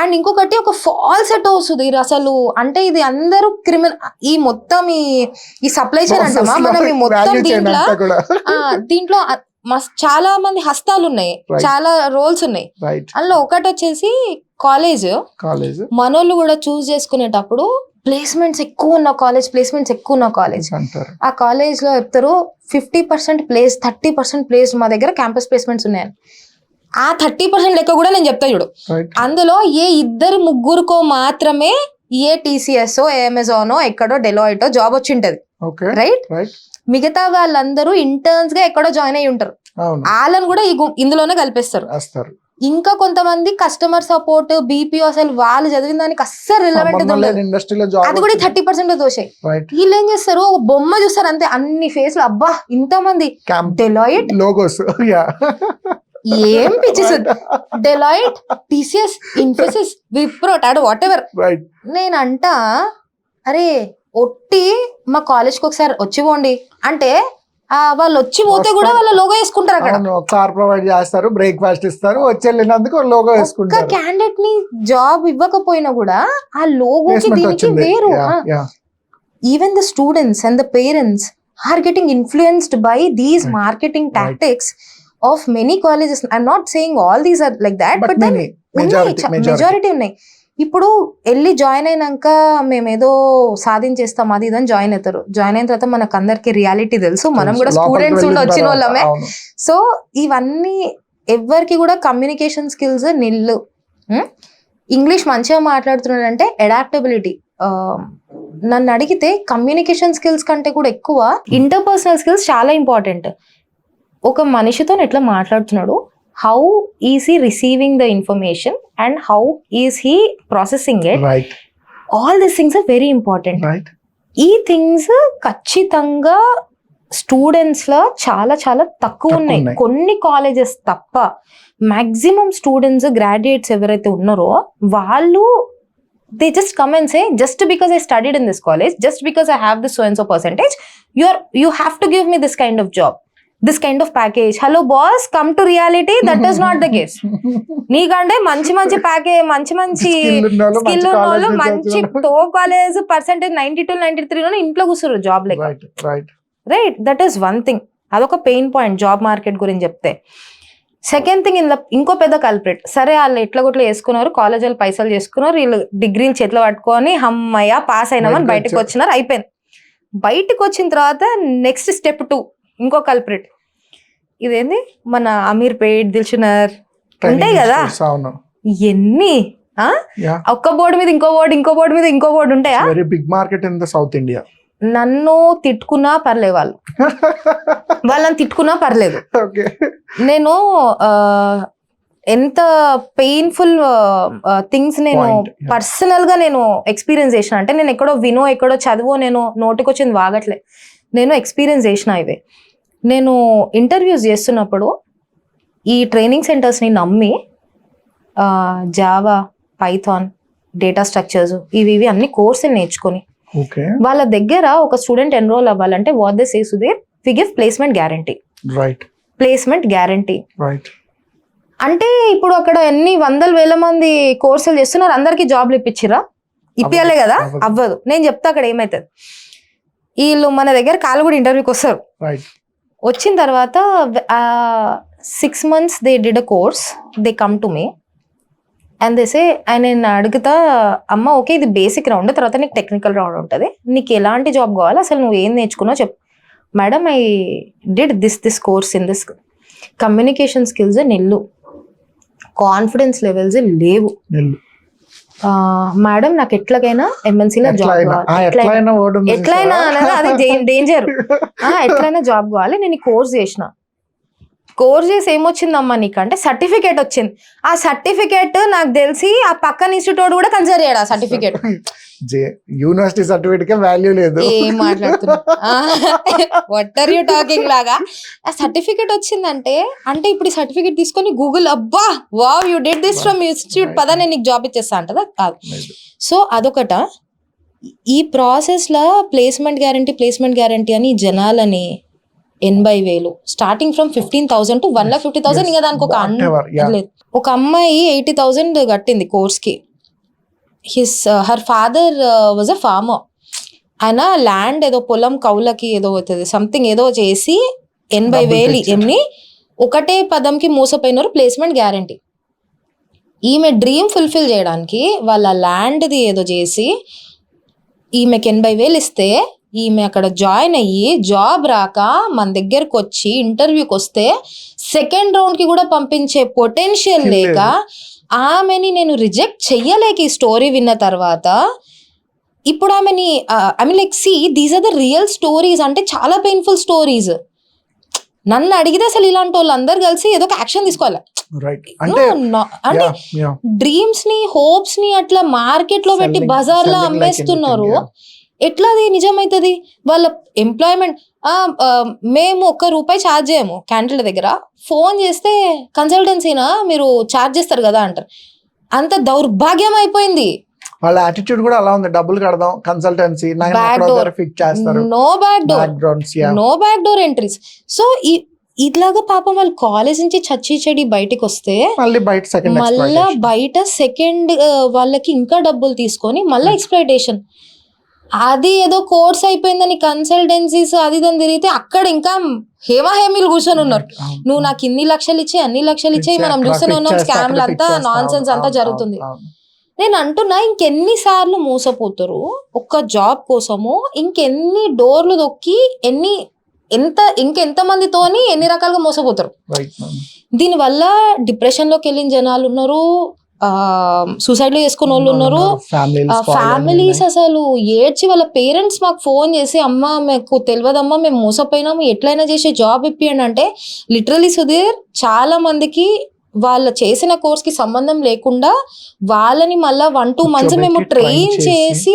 And ఇంకొకటి ఒక falls ఎటో వస్తుంది అసలు. అంటే ఇది అందరూ criminal, ఈ మొత్తం ఈ సప్లై చైన్ అంటామా మనం, ఈ మొత్తం దీంట్లో చాలా మంది హస్తాలు ఉన్నాయి, చాలా రోల్స్ ఉన్నాయి. అందులో ఒకటి వచ్చేసి కాలేజ్ కాలేజ్ మనోళ్ళు కూడా చూస్ చేసుకునేటప్పుడు ప్లేస్మెంట్స్ ఎక్కువ ఉన్న కాలేజ్ అంటారు. ఆ కాలేజ్ లో చెప్తారు 50% ప్లేస్ 30% ప్లేస్ మా దగ్గర క్యాంపస్ ప్లేస్మెంట్స్ ఉన్నాయని. ఆ 30% లెక్క కూడా నేను చెప్తా చూడు. రైట్ అందులో ఏ 2-3కో మాత్రమే ఏ TCS అమెజానో ఎక్కడో డెలాయిటో జాబ్ వచ్చి ఉంటది. Okay right. రైట్ మిగతా వాళ్ళందరూ ఇంటర్న్స్ గా ఎక్కడో జాయిన్ అయ్యి ఉంటారు. అవును వాళ్ళని కూడా ఇందులోనే కలిపేస్తారు. వస్తారు. ఇంకా కొంతమంది కస్టమర్ సపోర్ట్ BPO అసలు వాళ్ళు చదివిన దానికి అస్సలు రిలవెంట్ ఉండదు. ఇండస్ట్రీలో అది కూడా 30% దోషాయి. రైట్ వీళ్ళు ఏం చేస్తారు, ఒక బొమ్మ చూస్తారు అంతే, అన్ని ఫేస్ లో అబ్బా ఇంతమంది డెలాయిట్ లోగోస్ ఏం పిచ్చేసి Deloitte TCS Infosys Wipro Tata what ever. Right నేనంట అరే ఒట్టి మా కాలేజ్కి ఒకసారి వచ్చి పోండి అంటే వాళ్ళు వచ్చి పోతే కూడా వాళ్ళ లోగో వేసుకుంటారు అక్కడ. కార్ ప్రొవైడ్ చేస్తారు, బ్రేక్ఫాస్ట్ ఇస్తారు, వచ్చి వెళ్ళినందుకు లోగో ఒక్క వేసుకుంటారు. క్యాండిడేట్ ని జాబ్ ఇవ్వకపోయినా కూడా ఆ లోగోకి దీనికి వేరు. Even the students and the parents are getting influenced by these marketing tactics of many colleges. I'm not saying all these are like that, but then majority ఉన్నాయి. ఇప్పుడు వెళ్ళి జాయిన్ అయినాక మేమేదో సాధించేస్తాం అది ఇదని జాయిన్ అవుతారు. జాయిన్ అయిన తర్వాత మనకు అందరికి రియాలిటీ తెలుసు, మనం కూడా స్టూడెంట్స్ ఉండి వచ్చిన వాళ్ళమే. సో ఇవన్నీ ఎవరికి కూడా కమ్యూనికేషన్ స్కిల్స్ నిల్లు. ఇంగ్లీష్ మంచిగా మాట్లాడుతున్నాడంటే అడాప్టబిలిటీ. నన్ను అడిగితే కమ్యూనికేషన్ స్కిల్స్ కంటే కూడా ఎక్కువ ఇంటర్పర్సనల్ స్కిల్స్ చాలా ఇంపార్టెంట్. ఒక మనిషితో ఎట్లా మాట్లాడుతున్నాడు, how is he receiving the information and how is he processing it, right, all these things are very important, right. ఈ థింగ్స్ ఖచ్చితంగా స్టూడెంట్స్ లో చాలా చాలా తక్కువ ఉన్నాయి. కొన్ని కాలేజెస్ తప్ప మాక్సిమం స్టూడెంట్స్ గ్రాడ్యుయేట్స్ ఎవరైతే ఉన్నారో వాళ్ళు they just come and say just because I studied in this college, just because I have this so and so percentage, you have to give me this kind of job, this kind of package. Hello boss, come to reality, that is not the case. నీకంటే మంచి package, మంచి skill ఉన్నోళ్ళు మంచి తో college percentage 92-93 ఇంట్లో కూర్చున్నారు job లెక్క. Right, that is one thing. అదొక పెయిన్ పాయింట్ జాబ్ మార్కెట్ గురించి చెప్తే. సెకండ్ థింగ్, ఇంకో పెద్ద కల్ప్రిట్. సరే వాళ్ళు ఎట్లా కొట్లా వేసుకున్నారు, కాలేజ్ వాళ్ళు పైసలు చేసుకున్నారు, వీళ్ళు డిగ్రీలు చేతిలో పట్టుకొని హమ్మయ్య పాస్ అయినామని బయటకు వచ్చినారు, అయిపోయింది. బయటకు వచ్చిన తర్వాత నెక్స్ట్ స్టెప్ 2 ఇంకో కల్ప్రిట్. ఇదేంది మన అమీర్ పేట్, దిల్షునర్ ఉంటాయి కదా, ఎన్ని ఒక్క బోర్డు మీద ఇంకో బోర్డు, ఇంకో బోర్డు మీద ఇంకో బోర్డు ఉంటాయా? Very big market in the south India. నన్ను తిట్టుకున్నా పర్లేదు, వాళ్ళని తిట్టుకున్నా పర్లేదు. నేను ఎంత పెయిన్ఫుల్ థింగ్స్ నేను పర్సనల్ గా నేను ఎక్స్పీరియన్స్ చేసిన అంటే, నేను ఎక్కడో ఎక్కడో చదువో నేను నోటికొచ్చింది వాగట్లే, నేను ఎక్స్పీరియన్స్ చేసిన ఇవే. నేను ఇంటర్వ్యూస్ చేస్తున్నప్పుడు ఈ ట్రైనింగ్ సెంటర్స్ని నమ్మి జావా, పైథాన్, డేటా స్ట్రక్చర్స్ ఇవి అన్ని కోర్సులు నేర్చుకొని వాళ్ళ దగ్గర ఒక స్టూడెంట్ ఎన్రోల్ అవ్వాలంటే what they say Sudheer, we give placement guarantee. Placement guarantee అంటే ఇప్పుడు అక్కడ ఎన్ని 100,000 మంది కోర్సులు చేస్తున్నారు, అందరికి జాబ్లు ఇప్పించిరా? ఇప్పియాలే కదా, అవ్వదు. నేను చెప్తా అక్కడ ఏమవుతుంది. వీళ్ళు మన దగ్గర కాలు కూడా ఇంటర్వ్యూకి వస్తారు. వచ్చిన తర్వాత 6 months they did a course, they come to me and they say, నేను అడుగుతా అమ్మ ఓకే ఇది బేసిక్ రౌండ్, తర్వాత నీకు టెక్నికల్ రౌండ్ ఉంటుంది, నీకు ఎలాంటి జాబ్ కావాలి, అసలు నువ్వు ఏం నేర్చుకున్నావు చెప్పు. Madam I did this course in this. Communication skills nil, confidence levels లేవు. మేడం నాకు ఎట్లాగైనా MNCలో జాబ్ కావాలి, ఎట్లయినా అది డేంజర్, ఎట్లయినా జాబ్ కావాలి. నేను ఈ కోర్స్ చేసిన, కోర్స్ చేసి ఏమొచ్చిందమ్మా నీకంటే సర్టిఫికేట్ వచ్చింది. ఆ సర్టిఫికేట్ నాకు తెలిసి ఆ పక్కన ఇన్స్టిట్యూట్ కూడా కన్సిడర్ చేయడు ఆ సర్టిఫికేట్. యూనివర్సిటీ సర్టిఫికేట్ కి వాల్యూ లేదు. ఏం మాట్లాడుతున్నా, వాట్ ఆర్ యూ టాకింగ్ లాగా. ఆ సర్టిఫికేట్ వచ్చిందంటే అంటే ఇప్పుడు ఈ సర్టిఫికేట్ తీసుకొని గూగుల్ అబ్బా wow you did this from institute, పదా నేను నీకు జాబ్ ఇచ్చేస్తా అంటదా? కాదు. సో అదొకట. ఈ ప్రాసెస్ లో ప్లేస్మెంట్ గ్యారంటీ అని జనాలని 80,000 స్టార్టింగ్ ఫ్రమ్ 15,000 to 1,50,000. ఇంకా దానికి ఒక అమ్మాయి 80,000 కట్టింది కోర్స్ కి. Her father was a farmer. ఆయన ల్యాండ్ ఏదో పొలం కౌలకి ఏదో అవుతుంది సంథింగ్ ఏదో చేసి 80,000 ఒకటే పదంకి మోసపోయినారు. Placement guarantee. ఈమె డ్రీమ్ ఫుల్ఫిల్ చేయడానికి వాళ్ళ ల్యాండ్ది ఏదో చేసి ఈమెకి 80,000 ఇస్తే ఈమె అక్కడ జాయిన్ అయ్యి జాబ్ రాక మన దగ్గరకు వచ్చి ఇంటర్వ్యూకి వస్తే సెకండ్ రౌండ్ కి కూడా పంపించే పొటెన్షియల్ లేక ఆమెని నేను రిజెక్ట్ చెయ్యలేక ఈ స్టోరీ విన్న తర్వాత ఇప్పుడు ఆమెని I mean like see these are the real stories, అంటే చాలా పెయిన్ఫుల్ స్టోరీస్. నన్ను అడిగితే అసలు ఇలాంటి వాళ్ళు అందరు కలిసి ఏదో ఒక యాక్షన్ తీసుకోవాలి. అంటే డ్రీమ్స్ ని హోప్స్ ని అట్లా మార్కెట్ లో పెట్టి బజార్ లో అమ్మేస్తున్నారు. ఎట్లా అది నిజమైతుంది? వాళ్ళ ఎంప్లాయ్మెంట్ మేము ₹1 ఛార్జ్ చేయము క్యాండిడేట్ దగ్గర, ఫోన్ చేస్తే కన్సల్టెన్సీనా మీరు ఛార్జ్ చేస్తారు కదా అంటారు. అంత దౌర్భాగ్యం అయిపోయింది. వాళ్ళ యాటిట్యూడ్ కూడా అలా ఉంది, డబ్బులు కడదాం consultancy, no back door entries. So ఇట్లాగా పాపం వాళ్ళు కాలేజ్ నుంచి చచ్చి చెడి బయటకు వస్తే మళ్ళీ బయట సెకండ్ వాళ్ళకి ఇంకా డబ్బులు తీసుకొని మళ్ళీ ఎక్స్‌ప్లాయిటేషన్. అది ఏదో కోర్స్ అయిపోయిందని కన్సల్టెన్సీస్ అది దాన్ని తిరిగితే అక్కడ ఇంకా హేమీలు కూర్చొని ఉన్నారు. నువ్వు నాకు ఇన్ని లక్షలు ఇచ్చి అన్ని లక్షలు ఇచ్చి మనం చూస్తూనే ఉన్నాం, స్కామ్లు అంతా నాన్ సెన్స్ అంతా జరుగుతుంది. నేను అంటున్నా, ఇంకెన్నిసార్లు మోసపోతారు ఒక్క జాబ్ కోసము, ఇంకెన్ని డోర్లు దొక్కి ఇంకెంత మందితోని ఎన్ని రకాలుగా మోసపోతారు. దీనివల్ల డిప్రెషన్ లోకి వెళ్ళిన జనాలు ఉన్నారు, సూసైడ్ లో చేసుకున్న వాళ్ళు ఉన్నారు, ఫ్యామిలీస్ అసలు ఏడ్చి వాళ్ళ పేరెంట్స్ మాకు ఫోన్ చేసి అమ్మ మాకు తెలియదమ్మా మేము మోసపోయినాము ఎట్లయినా చేసి జాబ్ ఇప్పియండి అంటే, లిటరలీ సుధీర్ చాలా మందికి వాళ్ళ చేసిన కోర్స్ కి సంబంధం లేకుండా వాళ్ళని మళ్ళా 1-2 months మేము ట్రైన్ చేసి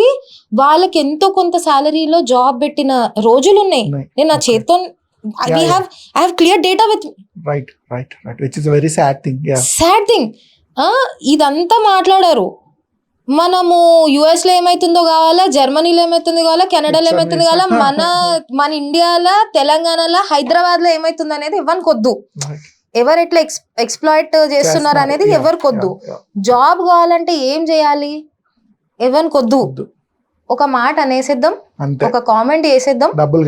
వాళ్ళకి ఎంతో కొంత సాలరీలో జాబ్ పెట్టిన రోజులు ఉన్నాయి. నేను నా చేత్తో I have clear data with me. Right, which is a very sad thing. Sad thing. ఇదంతా మాట్లాడారు. మనము యుఎస్ లో ఏమైతుందో కావాలా, జర్మనీలో ఏమైతుందో కావాలా, కెనడాలో ఏమైతుందో కావాలా, మన ఇండియాలో తెలంగాణలో హైదరాబాద్ లో ఏమైతుంది అనేది ఎవరికొద్దు. ఎవరు ఎట్లా ఎక్స్‌ప్లాయిట్ చేస్తున్నారు అనేది ఎవరికొద్దు. జాబ్ కావాలంటే ఏం చేయాలి ఎవరికొద్దు. ఒక మాట అనేసేద్దాం, ఒక కామెంట్ వేసేద్దాం, డబ్బులు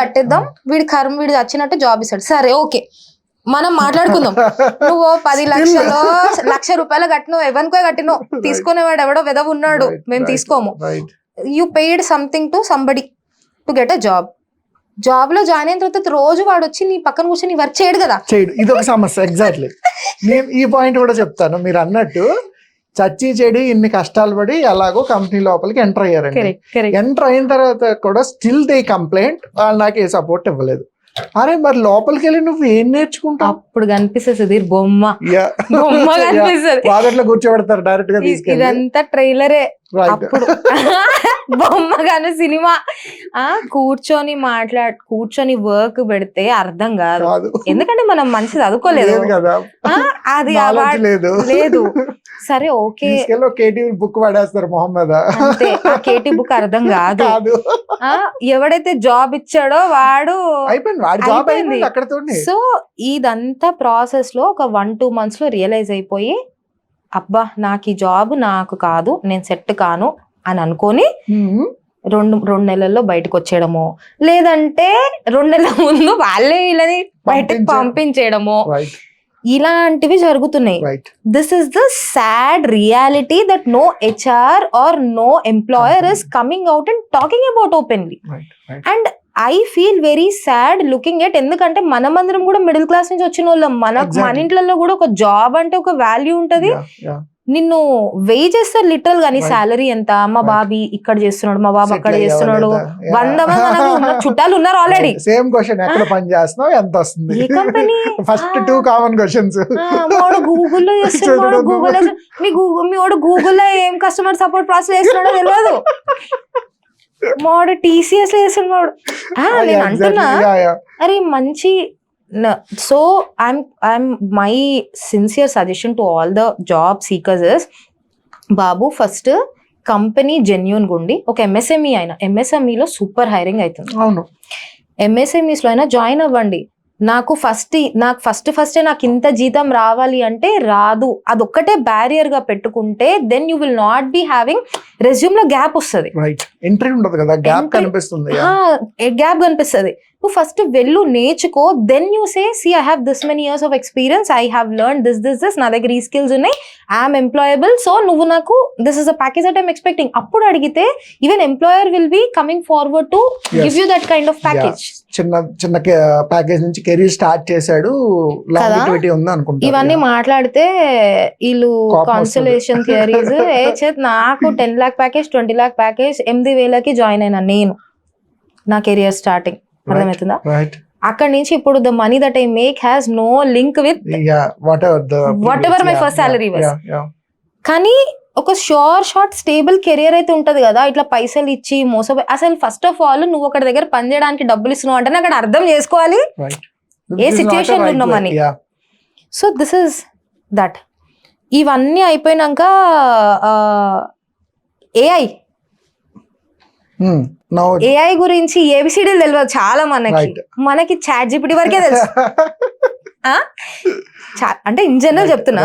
కట్టేద్దాం, వీడి వచ్చినట్టు జాబ్ ఇస్తాడు. సరే ఓకే మనం మాట్లాడుకుందాం. నువ్వు 10 లక్షలు ₹1,00,000 కట్టినవు, ఎవరికో కట్టినవు, తీసుకునేవాడు ఎవడో వెదవ ఉన్నాడు, మేము తీసుకోము. You paid something to somebody to get a job. Job లో జాయిన్ అయిన తర్వాత రోజు వాడు వచ్చి నీ పక్కన కూర్చొని వర్క్ చేయడు కదా. ఇది ఒక సమస్య. ఎగ్జాక్ట్లీ నేను ఈ పాయింట్ కూడా చెప్తాను. మీరు అన్నట్టు చచ్చి చెడి ఇన్ని కష్టాలు పడి ఎలాగో కంపెనీ లోపలికి ఎంటర్ అయ్యారండి. ఎంటర్ అయిన తర్వాత కూడా స్టిల్ దే కంప్లైంట్, వాళ్ళు నాకు ఏ సపోర్ట్ ఇవ్వలేదు. అరే మరి లోపలికి వెళ్ళి నువ్వు ఏం నేర్చుకుంటావు? అప్పుడు కనిపిస్తుంది సుధీర్ బొమ్మ కనిపిస్తుంది, వాగట్లో కూర్చోబెడతారు డైరెక్ట్ గా. ఇదంతా ట్రైలరే. అప్పుడు బొమ్మ కానీ సినిమా కూర్చొని వర్క్ పెడితే అర్థం కాదు, ఎందుకంటే మనం మంచి చదువుకోలేదు కదా, అది లేదు. సరే ఓకే బుక్ పడేస్తారు మొహమ్మద్, అంతే. ఆ కేటీ బుక్ అర్థం కాదు. ఎవడైతే జాబ్ ఇచ్చాడో వాడు అయిపోయింది. సో ఇదంతా ప్రాసెస్ లో ఒక 1-2 months లో రియలైజ్ అయిపోయి, అబ్బా నాకు ఈ జాబ్ నాకు కాదు, నేను సెట్ కాను అని అనుకొని 2 నెలల్లో బయటకు వచ్చేయడము, లేదంటే 2 నెలల ముందు వాళ్ళే వీళ్ళని బయటకు పంపించేయడము, ఇలాంటివి జరుగుతున్నాయి. This is the sad reality that no HR or no employer is coming out and talking about openly. And I feel very sad looking at, ఎందుకంటే మనమందరం కూడా మిడిల్ క్లాస్ నుంచి వచ్చిన వాళ్ళం. మన ఇంట్లో కూడా ఒక జాబ్ అంటే ఒక వాల్యూ ఉంటది. నిన్ను వెయ్యి చేస్తారు లిటరల్ గా, నీ సాలరీ ఎంత, మా బాబీ ఇక్కడ చేస్తున్నాడు, మా బాబు అక్కడ చేస్తున్నాడు, 100 మంది చుట్టాలు ఉన్నారు ఆల్రెడీ. సేమ్ క్వశ్చన్, ఎక్కడ పని చేస్తున్నావు, ఎంత వస్తుంది, ఏ కంపెనీ, ఫస్ట్ 2 కామన్ క్వశ్చన్స్. గూగుల్లో చేస్తున్నాడు, మీ వాడు గూగుల్లో ఏం కస్టమర్ సపోర్ట్ ప్రాసెస్ చేస్తున్నాడో తెలియదు, మాడు TCS లో చేస్తున్నాడు. నేను అంటున్నా అరే మంచి. So my sincere suggestion to all the job seekers is, Babu first company genuine గుండి ఒక MSME అయినా, MSME లో సూపర్ హైరింగ్ అవుతుంది. అవును, MSMEs లో అయినా జాయిన్ అవ్వండి. నాకు నాకు ఇంత జీతం రావాలి అంటే రాదు, అదొక్కటే బ్యారియర్ గా పెట్టుకుంటే then you will not be having, resume లో గ్యాప్ వస్తుంది, ఎంట్రీ ఉండదు కదా, గ్యాప్ కనిపిస్తుంది. గ్యాప్ కనిపిస్తుంది. నువ్వు ఫస్ట్ వెళ్ళు నేర్చుకో, then you say see I have this many years of experience, I have learn this నా దగ్గర ఈ స్కిల్స్ ఉన్నాయి, ఐఎమ్ ఎంప్లాయబుల్, సో నువ్వు నాకు this is a package that I'm expecting. అప్పుడు అడిగితే even employer will be coming forward to give you that kind of package. చిన్న package నుంచి కెరీర్ స్టార్ట్ చేశాడు, లాంజిటివిటీ ఉంది అనుకుంటా. ఇవన్నీ మాట్లాడితే వీళ్ళు కాన్సలేషన్ థియరీస్ నాకు 10 lakh ప్యాకేజ్ 20 lakh ప్యాకేజ్ 8,000కి జాయిన్ అయినా నేను, నా కెరియర్ స్టార్టింగ్. అర్థమవుతుందా? అక్కడి నుంచి ఇప్పుడు the money that I make has no link with what ever my first salary was. కానీ ఒక షార్ట్ స్టేబుల్ కెరియర్ అయితే ఉంటది కదా, ఇట్లా పైసలు ఇచ్చి మోసపోయి. అసలు ఫస్ట్ ఆఫ్ ఆల్ నువ్వు ఒకటి దగ్గర పని చేయడానికి డబ్బులు ఇస్తున్నావు అంటే అక్కడ అర్థం చేసుకోవాలి ఏ సిచ్యుయేషన్ లో ఉన్నామని. So this is that. ఇవన్నీ అయిపోయినాక ఏఐ గురించి ఏబిసిడీలు తెలియదు చాలా మనకి చాట్ జీపీటీ వరకే తెలుసు. అంటే ఇన్ జనరల్ చెప్తున్నా,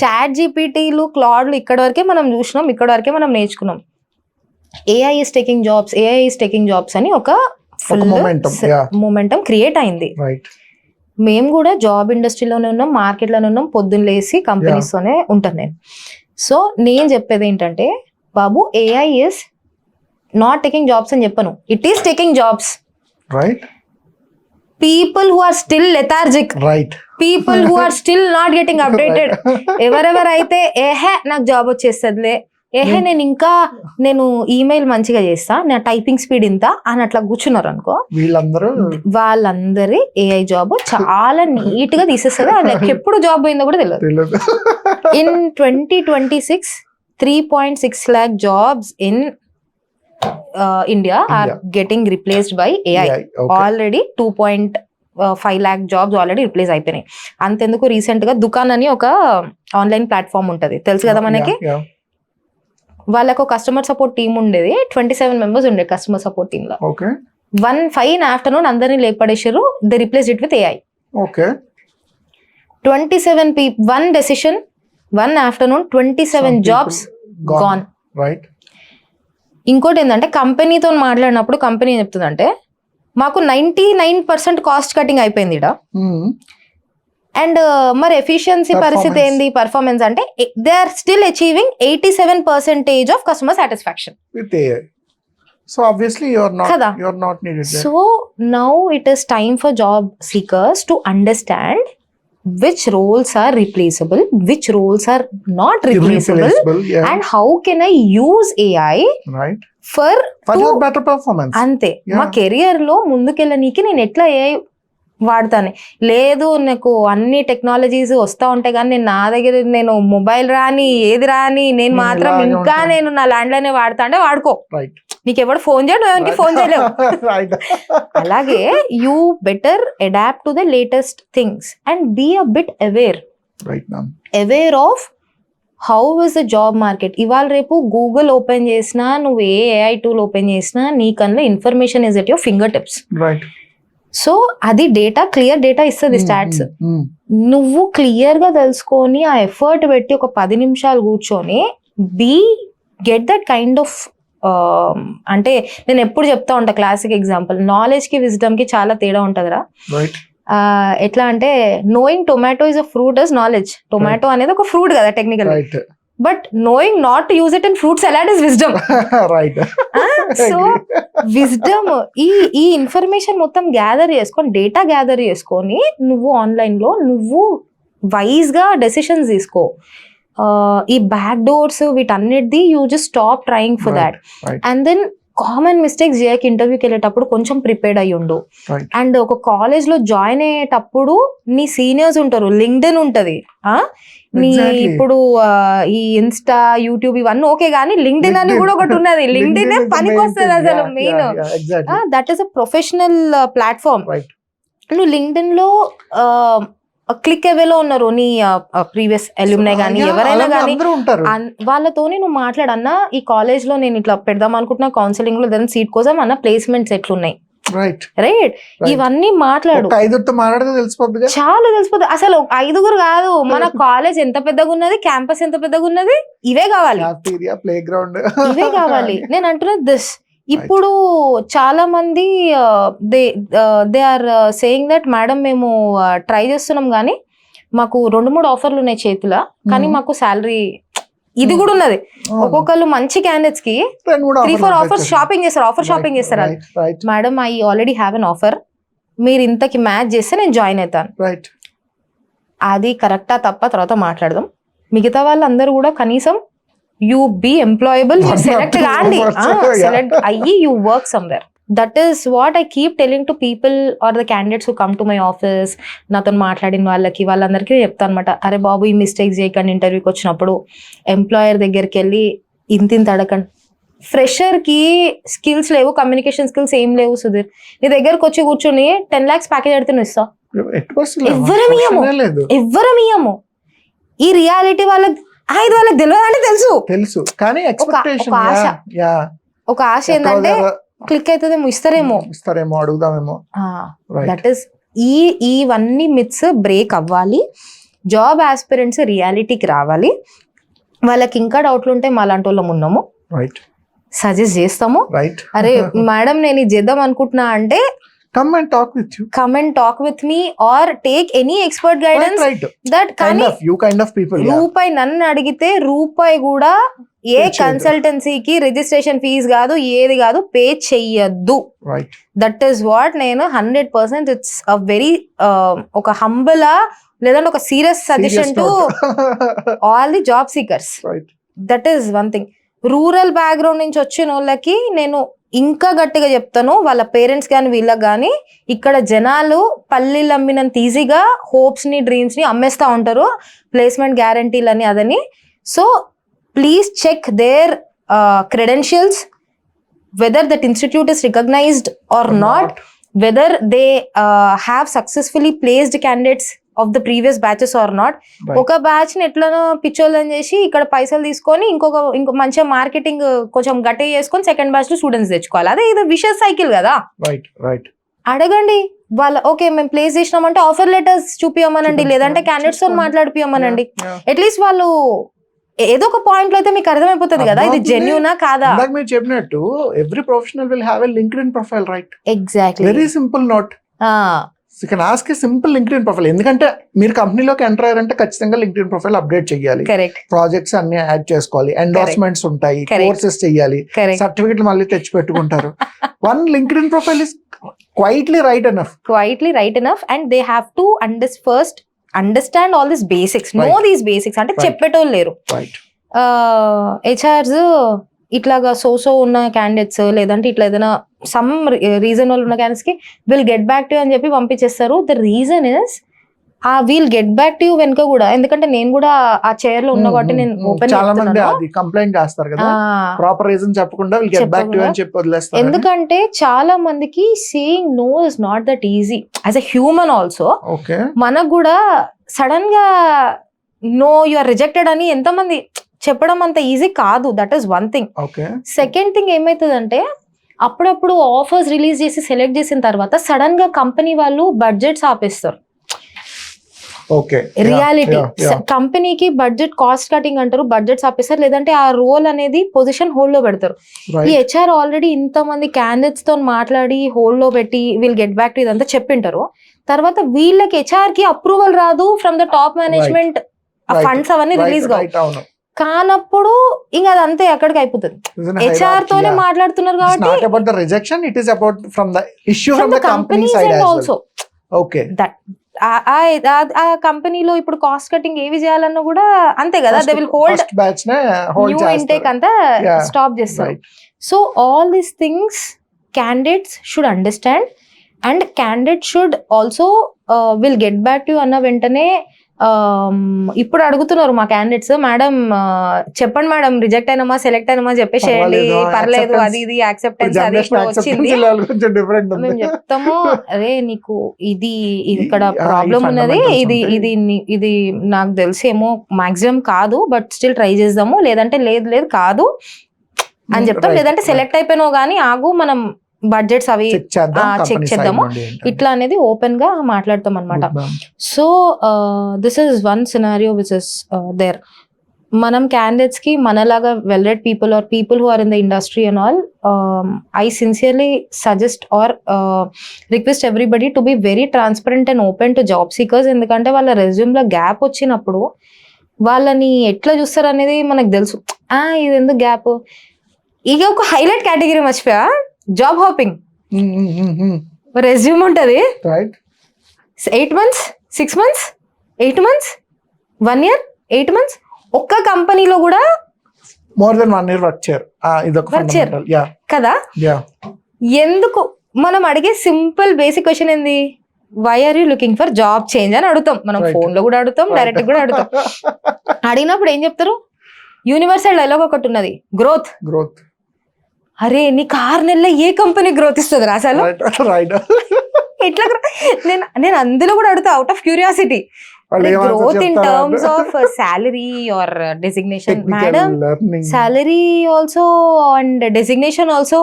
చాట్ జీపీటీలు క్లాడ్లు ఇక్కడ వరకే మనం చూసినాం, ఇక్కడ వరకే మనం నేర్చుకున్నాం. ఏఐ ఈస్ టేకింగ్ జాబ్స్ అని ఒక ఫుల్ మొమెంటం క్రియేట్ అయింది. మేము కూడా జాబ్ ఇండస్ట్రీలోనే ఉన్నాం, మార్కెట్లోనే ఉన్నాం, పొద్దున్న లేసి కంపెనీస్ తోనే ఉంటాను నేను. సో నేను చెప్పేది ఏంటంటే బాబు, AI is not taking jobs అని చెప్పను, it is taking jobs. People who are still lethargic, people who are still not getting updated, ఎవరెవరైతే నాకు జాబ్ వచ్చేస్తుందిలే, నేను ఈమెయిల్ మంచిగా చేస్తా, నా టైపింగ్ స్పీడ్ ఇంత అని అట్లా కూర్చున్నారు అనుకో, వాళ్ళందరి ఏఐ జాబ్ చాలా నీట్ గా తీసేస్తుంది. వాళ్ళకి ఎప్పుడు జాబ్ పోయిందో కూడా తెలియదు. In 2026 3.6 lakh jobs in India are getting replaced by AI. Already 2.5 lakh jobs already replace అయిపోయినాయి. అంతెందుకు రీసెంట్ గా దుకాన్ అని ఒక ఆన్లైన్ ప్లాట్ఫామ్ ఉంటది, తెలుసు కదా మనకి. వాళ్ళకు కస్టమర్ సపోర్ట్ టీమ్ ఉండేది, 27 members ఉండే కస్టమర్ సపోర్ట్ టీమ్ లో. 1 afternoon అందరినీ లేపడేసారు, they replace it with AI. 27 people, 1 decision, 1 afternoon, 27 jobs gone. ఇంకోటి ఏంటంటే కంపెనీతో మాట్లాడినప్పుడు కంపెనీ ఏం చెప్తుందంటే మాకు 99% కాస్ట్ కటింగ్ అయిపోయింది ఇక్కడ. అండ్ మరి ఎఫిషియన్సీ పరిస్థితి ఏంది, పర్ఫార్మెన్స్ అంటే they are still achieving 87% of customer satisfaction. So obviously you're not needed there. So now it is time for job seekers to understand which roles are replaceable, which roles are not replaceable, and how can I use AI for your better performance. అంతే మా career లో ముందుకెళ్ళనీకి నేను ఎట్లా AI వాడతాను. లేదు నాకు అన్ని technologies వస్తా ఉంటాయి కానీ నా దగ్గర నేను మొబైల్ రాని ఏది రాని నేను మాత్రం ఇంకా నేను నా ల్యాండ్ లైన్ వాడతా అంటే వాడుకో, నీకు ఎవరు ఫోన్ చేయడం, ఎవరికి ఫోన్ చేయలేవు. అలాగే you better adapt to the latest things and be a bit aware of how is the job market. ఇవాళ రేపు గూగుల్ ఓపెన్ చేసినా, నువ్వు ఏ AI టూల్ ఓపెన్ చేసినా నీకన్నా information is at your finger tips. So అది data, clear data ఇస్తుంది, stats. నువ్వు clear గా తెలుసుకొని ఆ ఎఫర్ట్ పెట్టి ఒక 10 నిమిషాలు కూర్చొని గెట్ దట్ కైండ్ ఆఫ్, అంటే నేను ఎప్పుడు చెప్తా ఉంటా క్లాసిక్ ఎగ్జాంపుల్, నాలెడ్జ్ కి విజ్డమ్ కి చాలా తేడా ఉంటదిరా. ఎట్లా అంటే knowing tomato is a fruit is knowledge. Tomato అనేది ఒక ఫ్రూట్ కదా technical, but knowing not to use it in fruit salad is wisdom. So wisdom ఈ ఇన్ఫర్మేషన్ మొత్తం గ్యాదర్ చేసుకొని, డేటా గ్యాదర్ చేసుకొని నువ్వు ఆన్లైన్ లో నువ్వు వైజ్ గా డెసిషన్స్ తీసుకో. ఈ బ్యాక్ డోర్స్ వీటన్నిటిది you just stop trying for that. And then common mistakes చేయక ఇంటర్వ్యూకి వెళ్ళేటప్పుడు కొంచెం ప్రిపేర్డ్ అయ్యి ఉండు. అండ్ ఒక కాలేజ్ లో జాయిన్ అయ్యేటప్పుడు నీ సీనియర్స్ ఉంటారు, లింక్డ్ఇన్ ఉంటది, నీ ఇప్పుడు ఈ ఇన్స్టా యూట్యూబ్ ఇవన్నీ ఓకే కానీ లింక్డ్ఇన్ అని కూడా ఒకటి ఉన్నది. లింక్డ్ఇన్ పనికి వస్తుంది అసలు main. That is a professional platform. నువ్వు లింక్డ్ఇన్ లో క్లిక్ అవేలో ఉన్నారు నీ ప్రీవియస్ ఎల్యూమినై కానీ ఎవరైనా కానీ, వాళ్ళతోని నువ్వు మాట్లాడన్నా ఈ కాలేజ్ లో నేను ఇట్లా పెడదాం అనుకుంటున్నా కౌన్సిలింగ్ లో, దాని సీట్ కోసం అన్న ప్లేస్మెంట్స్ ఎట్లున్నాయి, రైట్, ఇవన్నీ మాట్లాడు. చాలా తెలిసిపోతుంది. అసలు 5 కాదు, మన కాలేజ్ ఎంత పెద్దగా ఉన్నది, క్యాంపస్ ఎంత పెద్దగా ఉన్నది, ఇవే కావాలి, ఇవే కావాలి. నేను అంటున్నా దిస్ ఇప్పుడు చాలా మంది they are saying that madam మేము ట్రై చేస్తున్నాం కానీ మాకు 2-3 ఆఫర్లు ఉన్నాయి చేతిలో కానీ మాకు శాలరీ ఇది కూడా ఉన్నది. ఒక్కొక్కరు మంచి క్యాండిడేట్స్ కి 3-4 ఆఫర్స్ షాపింగ్ చేస్తారు. Madam I already have an offer, మీరు ఇంతకి మ్యాచ్ చేస్తే నేను జాయిన్ అవుతాను. అది కరెక్టా తప్ప తర్వాత మాట్లాడదాం. మిగతా వాళ్ళందరూ కూడా కనీసం యూ బీ ఎంప్లాయబుల్, సెలెక్ట్ కాండి, సెలెక్ట్ అయ్యి you work somewhere. That is what I keep telling to people are the candidates who come to my office. నాతో మాట్లాడిన వాళ్ళందరికీ చెప్తాను అనమాట, అరే బాబు ఈ మిస్టేక్స్ చేయకండి, ఇంటర్వ్యూకి వచ్చినప్పుడు ఎంప్లాయర్ దగ్గరికి వెళ్ళి ఇంత అడగండి. ఫ్రెషర్ కి స్కిల్స్ లేవు, కమ్యూనికేషన్ స్కిల్స్ ఏం లేవు సుధీర్, నీ దగ్గరకు వచ్చి కూర్చొని 10 lakhs ప్యాకేజ్ అడితే నువ్వు ఇస్తావు? ఎవ్వరం ఇయ్యము. ఈ రియాలిటీ వాళ్ళకి తెలియదంటే తెలుసు కానీ ఒక ఆశ ఏంటంటే క్లిక్ అవుతుందేమో, ఇస్తారేమో అడుగుదామేమో. దట్ ఈస్ ఇవన్నీ మిత్స్ బ్రేక్ అవ్వాలి. జాబ్ ఆస్పిరెంట్స్ రియాలిటీకి రావాలి. వాళ్ళకి ఇంకా డౌట్లు ఉంటే మా లాంటి వాళ్ళం ఉన్నాము, సజెస్ట్ చేస్తాము. అరే మేడం నేను ఇది చేద్దాం అనుకుంటున్నా అంటే come and talk with me or take any expert guidance. That kind of people. రూపాయి నన్ను అడిగితే రూపాయి కూడా ఏ కన్సల్టెన్సీకి రిజిస్ట్రేషన్ ఫీజు కాదు, ఏది కాదు, పే చెయ్యొద్దు. దట్ ఈస్ వాట్ నేను 100% ఇట్స్ అ వెరీ ఒక హంబుల్ లేదంటే ఒక serious suggestion to all the job seekers. That is one thing. Rural background నుంచి వచ్చిన వాళ్ళకి నేను ఇంకా గట్టిగా చెప్తాను, వాళ్ళ పేరెంట్స్ కానీ వీళ్ళకి కానీ, ఇక్కడ జనాలు పల్లీలు అమ్మినంత ఈజీగా హోప్స్ ని డ్రీమ్స్ ని అమ్మేస్తా ఉంటారు, ప్లేస్మెంట్ గ్యారంటీలని అదని. So please check their credentials, whether that institute is recognized or not, whether they have successfully placed candidates of the previous batches or not. ఒక బ్యాచ్ ని ఎట్లనో పిచ్చోళ్ళని చేసి ఇక్కడ పైసలు తీసుకొని ఇంకో మంచిగా మార్కెటింగ్ కొంచెం గట్టి చేసుకొని సెకండ్ బ్యాచ్ లో స్టూడెంట్స్ తెచ్చుకోవాలి. అదే ఇది విషయస్ సైకిల్ కదా. అడగండి వాళ్ళ, ఓకే మేము ప్లేస్ చేసినామంటే ఆఫర్ లెటర్స్ చూపియమనండి, లేదంటే క్యాండిడేట్స్ తో మాట్లాడిపియమనండి. అట్లీస్ట్ వాళ్ళు ఏదో ఒక పాయింట్ లో అయితే మీకు అర్థమైపోతుంది కదా ఇది జెన్యూనా కాదా. మీరు చెప్పినట్టు every professional will have a LinkedIn profile, right? Exactly. Very simple note. You can ask a simple LinkedIn profile. ఎందుకంటే మీరు కంపెనీలోకి ఎంటర్ అయ్యారంటే ఖచ్చితంగా LinkedIn ప్రొఫైల్ అప్డేట్ చేయాలి, ప్రాజెక్ట్స్ అన్ని యాడ్ చేసుకోవాలి, ఎండోర్స్మెంట్స్ ఉంటాయి, కోర్సెస్ చేయాలి, సర్టిఫికెట్లు మళ్ళీ తెచ్చి పెట్టుకుంటారు. One LinkedIn profile is quietly right enough and they have to first understand all this basics, know these basics. అంటే చెప్పేటోళ్ళు లేరు. హెచ్ఆర్స్ ఇట్లాగా సో ఉన్న క్యాండిడేట్స్ లేదంటే ఇట్లా ఏదైనా సమ్ రీజన్ వాళ్ళు ఉన్న క్యాండిడేట్స్ కి విల్ గెట్ బ్యాక్ టు అని చెప్పి పంపించేస్తారు. ద రీజన్ ఇస్ ఆ విల్ గెట్ బ్యాక్ టు వెనుక కూడా, ఎందుకంటే నేను కూడా ఆ చైర్ లో ఉన్నా కాబట్టి నేను ఓపెన్ కంప్లైంట్ చేస్తారు కదా, ప్రాపర్ రీజన్ చెప్పకుండా విల్ గెట్ బ్యాక్ టు అని చెప్పి వదిలేస్తారు. ఎందుకంటే చాలా మందికి saying no is not that easy as a human also. మనకు కూడా సడన్ గా నో యు ఆర్ రిజెక్టెడ్ అని ఎంతమంది చెప్పడం అంత ఈజీ కాదు. That is one thing. Second thing ఏమైతుందంటే అప్పుడప్పుడు ఆఫర్స్ రిలీజ్ చేసి సెలెక్ట్ చేసిన తర్వాత సడన్ గా కంపెనీ వాళ్ళు బడ్జెట్స్ ఆపేస్తారు. రియాలిటీ కంపెనీకి బడ్జెట్ కాస్ట్ కటింగ్ అంటారు, బడ్జెట్స్ ఆపేస్తారు, లేదంటే ఆ రోల్ అనేది పొజిషన్ హోల్డ్ లో పెడతారు. ఈ హెచ్ఆర్ ఆల్రెడీ ఇంతమంది క్యాండిడేట్స్ తో మాట్లాడి హోల్డ్ లో పెట్టి విల్ గెట్ బ్యాక్ టు ఇదంతా చెప్పింటారు. తర్వాత వీళ్ళకి హెచ్ఆర్ కి అప్రూవల్ రాదు ఫ్రమ్ ద టాప్ మేనేజ్మెంట్, ఆ ఫండ్స్ అవన్నీ రిలీజ్ కావు. కానప్పుడు ఇంకా అదంతే అక్కడికి అయిపోతుంది. హెచ్ఆర్ తోనే మాట్లాడుతున్నారు కాబట్టి ఆ కంపెనీలో ఇప్పుడు కాస్ట్ కటింగ్ ఏవి చేయాలన్నా కూడా అంతే కదా, they will hold new intake అంతా స్టాప్ చేస్తారు. So all these things candidates should understand and candidate should also will get back to అన్న వెంటనే ఇప్పుడు అడుగుతున్నారు మా క్యాండిడేట్స్, మేడం చెప్పండి మేడం రిజెక్ట్ అయినామా సెలెక్ట్ అయినామా చెప్పేసేయండి, పర్లేదు అది ఇది యాక్సెప్టెన్స్ అది వచ్చింది. మేము చెప్తాము, అరే నీకు ఇది ఇక్కడ ప్రాబ్లం ఉన్నది, ఇది నాకు తెలిసేమో మాక్సిమం కాదు బట్ స్టిల్ ట్రై చేద్దాము, లేదంటే లేదు కాదు అని చెప్తాం, లేదంటే సెలెక్ట్ అయిపోయినావు కానీ ఆగు మనం బడ్జెట్స్ అవి చెక్ చేద్దాము, ఇట్లా అనేది ఓపెన్ గా మాట్లాడతాం అనమాట. So this is one scenario which is there. మనం క్యాండిడేట్స్ కి మనలాగా well read people or people who are in the industry and all, I sincerely suggest or request everybody to be very transparent and open to job seekers. ఎందుకంటే వాళ్ళ resume లో gap వచ్చినప్పుడు వాళ్ళని ఎట్లా చూస్తారు అనేది మనకు తెలుసు. ఇది ఎందుకు గ్యాప్. ఇక ఒక హైలైట్ కేటగిరీ మర్చిపోయా, జాబ్ హాపింగ్. రెజ్యూమ్ ఉంటది 8 months, 6 months, 8 months, 1 year, 8 months, ఒక్క కంపెనీలో కూడా మోర్ దెన్ 1 year వర్క్ చేయరు. ఇదొక ఫండమెంటల్. యా కదా. యా ఎందుకు మనం అడిగే సింపుల్ బేసిక్ క్వశ్చన్ ఏంది, why are you looking for job change అని అడుగుతాం. మనం Right. ఫోన్ లో కూడా అడుగుతాం, డైరెక్ట్ కూడా అడుగుతాం. అడిగినప్పుడు ఏం చెప్తారు, యూనివర్సల్ డైలాగ్ ఒకటి ఉన్నది, గ్రోత్. గ్రోత్. అరే నీకు 6 నెలల్లో ఏ కంపెనీ గ్రోత్ ఇస్తుంది రా అసలు, రైట్. ఎట్లా నేను అందులో కూడా అడుగుతా out of curiosity. Growth in terms of salary or designation. Madam, salary also and designation also,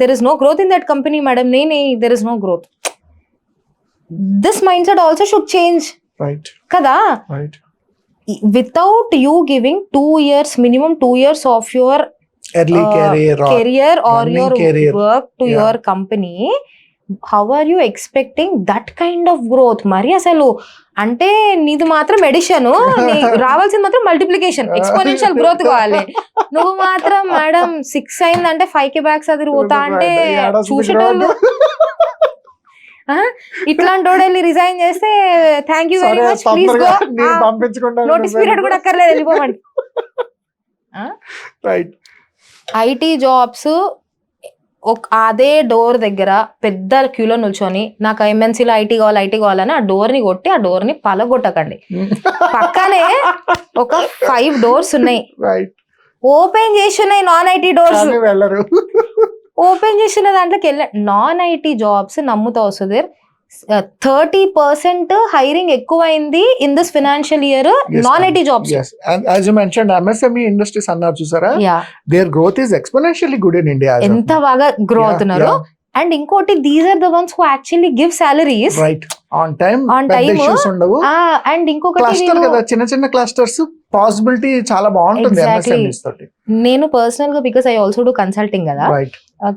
there is no growth in that company, madam. There is no growth. This mindset also should change. Right. Kada. Right. Without you giving 2 years, minimum 2 years of your Early career or your career. work to Yeah. your company, how are you expecting that kind of growth? మరి అసలు అంటే నీది మాత్రం edition, రావాల్సింది మాత్రం multiplication, exponential growth కావాలి. నువ్వు మాత్రం మేడం 6 అయిందంటే 5కి బ్యాక్స్ అది పోతా అంటే చూసేటోళ్ళు ఇట్లాంటి వెళ్ళి రిజైన్ చేస్తే thank you very much, please go, notice period కూడా అక్కర్లేదు, వెళ్ళిపోమండి. రైట్. ఐటీ జాబ్స్ అదే డోర్ దగ్గర పెద్ద క్యూలో నిల్చొని నాకు ఎంఎన్సీలో ఐటీ కావాలని ఆ డోర్ ని కొట్టి ఆ డోర్ ని పలగొట్టకండి. పక్కనే ఒక 5 doors ఉన్నాయి, ఓపెన్ చేసి ఉన్నాయి నాన్ ఐటీ డోర్స్. ఓపెన్ చేసిన దాంట్లోకి వెళ్ళి నాన్ ఐటీ జాబ్స్ నమ్ముతా వస్తుంది. 30% హైరింగ్ ఎక్కువైంది in this financial year non IT jobs. As you mentioned, MSME industries అన్నారు చూసారా, their growth is exponentially good in India. ఎంత బాగా గ్రో అవుతున్నారు. అండ్ ఇంకోటి, these are the ones who actually give salaries right on time. Issues ఉండవు. And ఇంకొకటి, cluster కదా, చిన్న క్లస్టర్స్, పాసిబిలిటీ చాలా బాగుంటుంది MSMEs తోటి. నేను పర్సనల్ గా because I also do consulting కదా,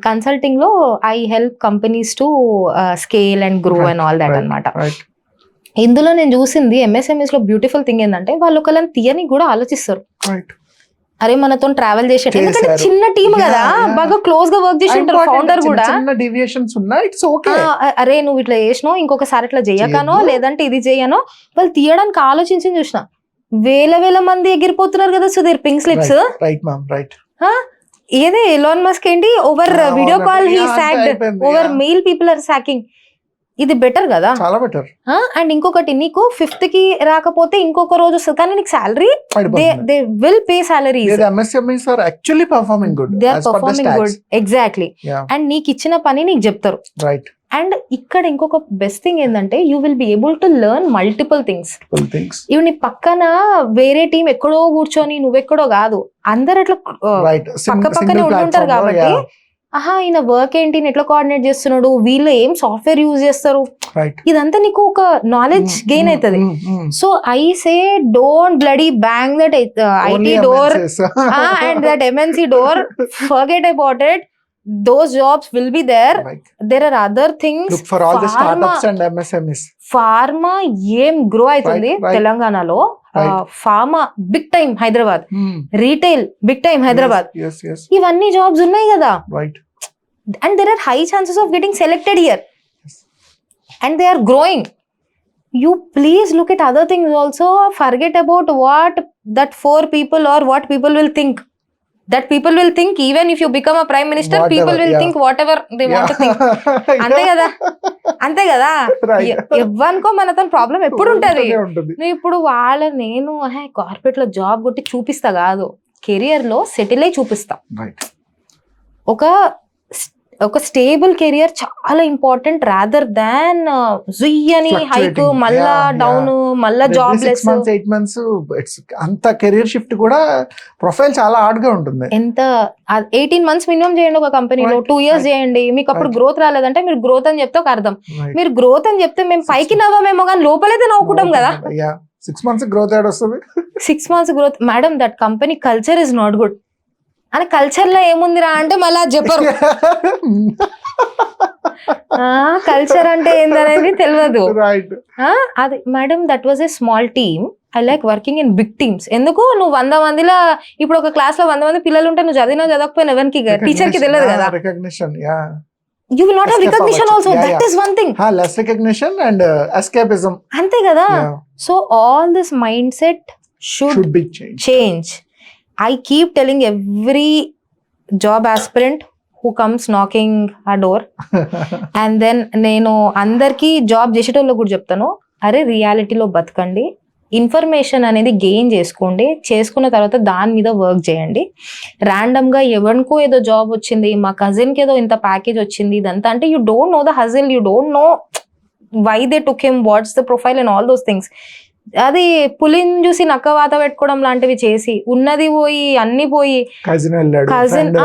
కన్సల్టింగ్ లో I help companies to scale and grow and all that అన్నమాట. ఇందులో నేను చూసింది ఎంఎస్ఎంఈస్ లో బ్యూటిఫుల్ థింగ్ ఏంటంటే వాళ్ళు ఒకళ్ళని తీయని కూడా ఆలోచిస్తారు. అరే మనతో ట్రావెల్ చేసే, ఎందుకంటే చిన్న టీమ్ కదా, బాగా క్లోజ్ గా వర్క్ చేసి ఉంటారు. ఫౌండర్ కూడా అరే నువ్వు ఇట్లా చేసినావు, ఇంకొకసారి ఇట్లా చెయ్యకనో లేదంటే ఇది చెయ్యనో, వాళ్ళు తీయడానికి ఆలోచించి చూసిన వేల మంది ఎగిరిపోతున్నారు కదా సుధీర్, పింక్ స్లిప్స్. ఏదే ఎలాన్ మస్క్ ఏంటి over video call he sacked, over mail people are sacking. ఇది బెటర్ కదా, చాలా బెటర్. అండ్ ఇంకొకటి, నీకు 5th కి రాకపోతే ఇంకొక రోజు వస్తుంది, కానీ నీకు salary they will pay salaries. MSMEs are actually performing good. They are performing good. Exactly. And నీకు ఇచ్చిన పని నీకు చెప్తారు. రైట్. అండ్ ఇక్కడ ఇంకొక బెస్ట్ థింగ్ ఏంటంటే you will be able to learn multiple things. ఇవి నీ పక్కన వేరే టీం ఎక్కడో కూర్చొని నువ్వెక్కడో కాదు, అందరు అట్లా పక్కనే ఉంటుంటారు కాబట్టి ఈయన వర్క్ ఏంటి, ఎట్లా కోఆర్డినేట్ చేస్తున్నాడు, వీళ్ళు ఏం సాఫ్ట్వేర్ యూజ్ చేస్తారు, ఇదంతా నీకు ఒక నాలెడ్జ్ గెయిన్ అవుతుంది. So I say don't bloody bang that IT door and that MNC door, forget about it. Those jobs will be there. There are other things. Look for all the startups and MSMEs. Pharma ఏం grow అవుతుంది తెలంగాణలో. Pharma big time Hyderabad, retail big time Hyderabad, ఇవన్నీ jobs ఉన్నాయి కదా. అండ్ there are high chances of getting selected here. And they are growing. You please look at other things also. Forget about what that 4 people or what people will think. That people will think even if you become a prime minister, whatever, people will think whatever they want to think. అంతే కదా ఎవ్వనుకో మనతో problem ఎప్పుడు ఉంటది. నువ్వు ఇప్పుడు నేను corporate లో job కొట్టి చూపిస్తా కాదు, కెరియర్ లో సెటిల్ అయి చూపిస్తా. ఒక స్టేబుల్ కెరియర్ చాలా ఇంపార్టెంట్ రాదర్ దాన్ జుయ్యని హైక్ మళ్ళా డౌన్ మళ్ళా జాబ్ లెస్. 8 months అంత కెరియర్ షిఫ్ట్ కూడా ప్రొఫైల్ చాలా హార్డ్ గా ఉంటుంది. ఎంత 18 months మినిమం చేయండి ఒక కంపెనీలో, 2 years చేయండి, మీకు అప్పుడు గ్రోత్ రాలేదంటే మీరు గ్రోత్ అని చెప్తే ఒక అర్థం. మీరు గ్రోత్ అని చెప్తే మేము పైకి నవ్వమేమో కానీ లోపలైతే నవ్వుకుంటాం కదా. 6 months గ్రోత్ యాడ్ వస్తుంది. 6 months growth madam, that company culture is not good అని. కల్చర్ లో ఏముందిరా అంటే మళ్ళీ అది చెప్పరు. కల్చర్ అంటే ఏందనేది తెలియదు. రైట్. అది madam, that was a small team. I like working in big teams. ఎందుకు నువ్వు 100 మందిలో, ఇప్పుడు ఒక క్లాస్ లో 100 మంది పిల్లలు ఉంటే నువ్వు చదివినా చదవకపోయినా ఎవరికి టీచర్ కి తెలియదు కదా. Recognition, yeah. You will not have recognition also. That is one thing. Less recognition and escapism. Ante kada. So all this mindset should be changed. I keep telling every job aspirant who comes knocking our door and then నేను అందరికి job చేసేటోళ్ళకి కూడా చెప్తాను, అరే రియాలిటీలో బతకండి, information అనేది gain చేసుకోండి, చేసుకున్న తర్వాత దాని మీద వర్క్ చేయండి. ర్యాండమ్గా ఎవరికో ఏదో జాబ్ వచ్చింది, మా కజిన్కి ఏదో ఇంత ప్యాకేజ్ వచ్చింది, ఇదంతా అంటే you don't know the hustle, you don't know why they took him, what's the profile and all those things. అది పులిని చూసి నక్క వాత పెట్టుకోవడం లాంటివి చేసి ఉన్నది పోయి అన్ని పోయి కజిన్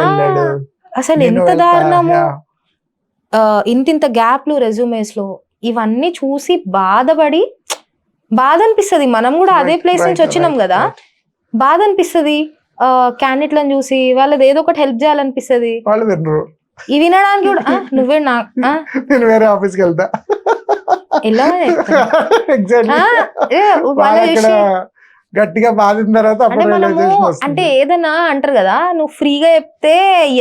అసలు ఎంత దారుణము. ఇంతింత గ్యాప్లు రెజ్యూమేస్ లో ఇవన్నీ చూసి బాధ అనిపిస్తుంది. మనం కూడా అదే ప్లేస్ నుంచి వచ్చినాం కదా, బాధ అనిపిస్తుంది. క్యాండిడేట్లను చూసి వాళ్ళది ఏదో ఒకటి హెల్ప్ చేయాలనిపిస్తుంది. ఇవి వినడానికి కూడా నువ్వే నేను వేరే ఆఫీస్కి వెళ్తా ఎలా గట్టిగా బాధిన తర్వాత అంటే ఏదైనా అంటారు కదా, నువ్వు ఫ్రీగా చెప్తే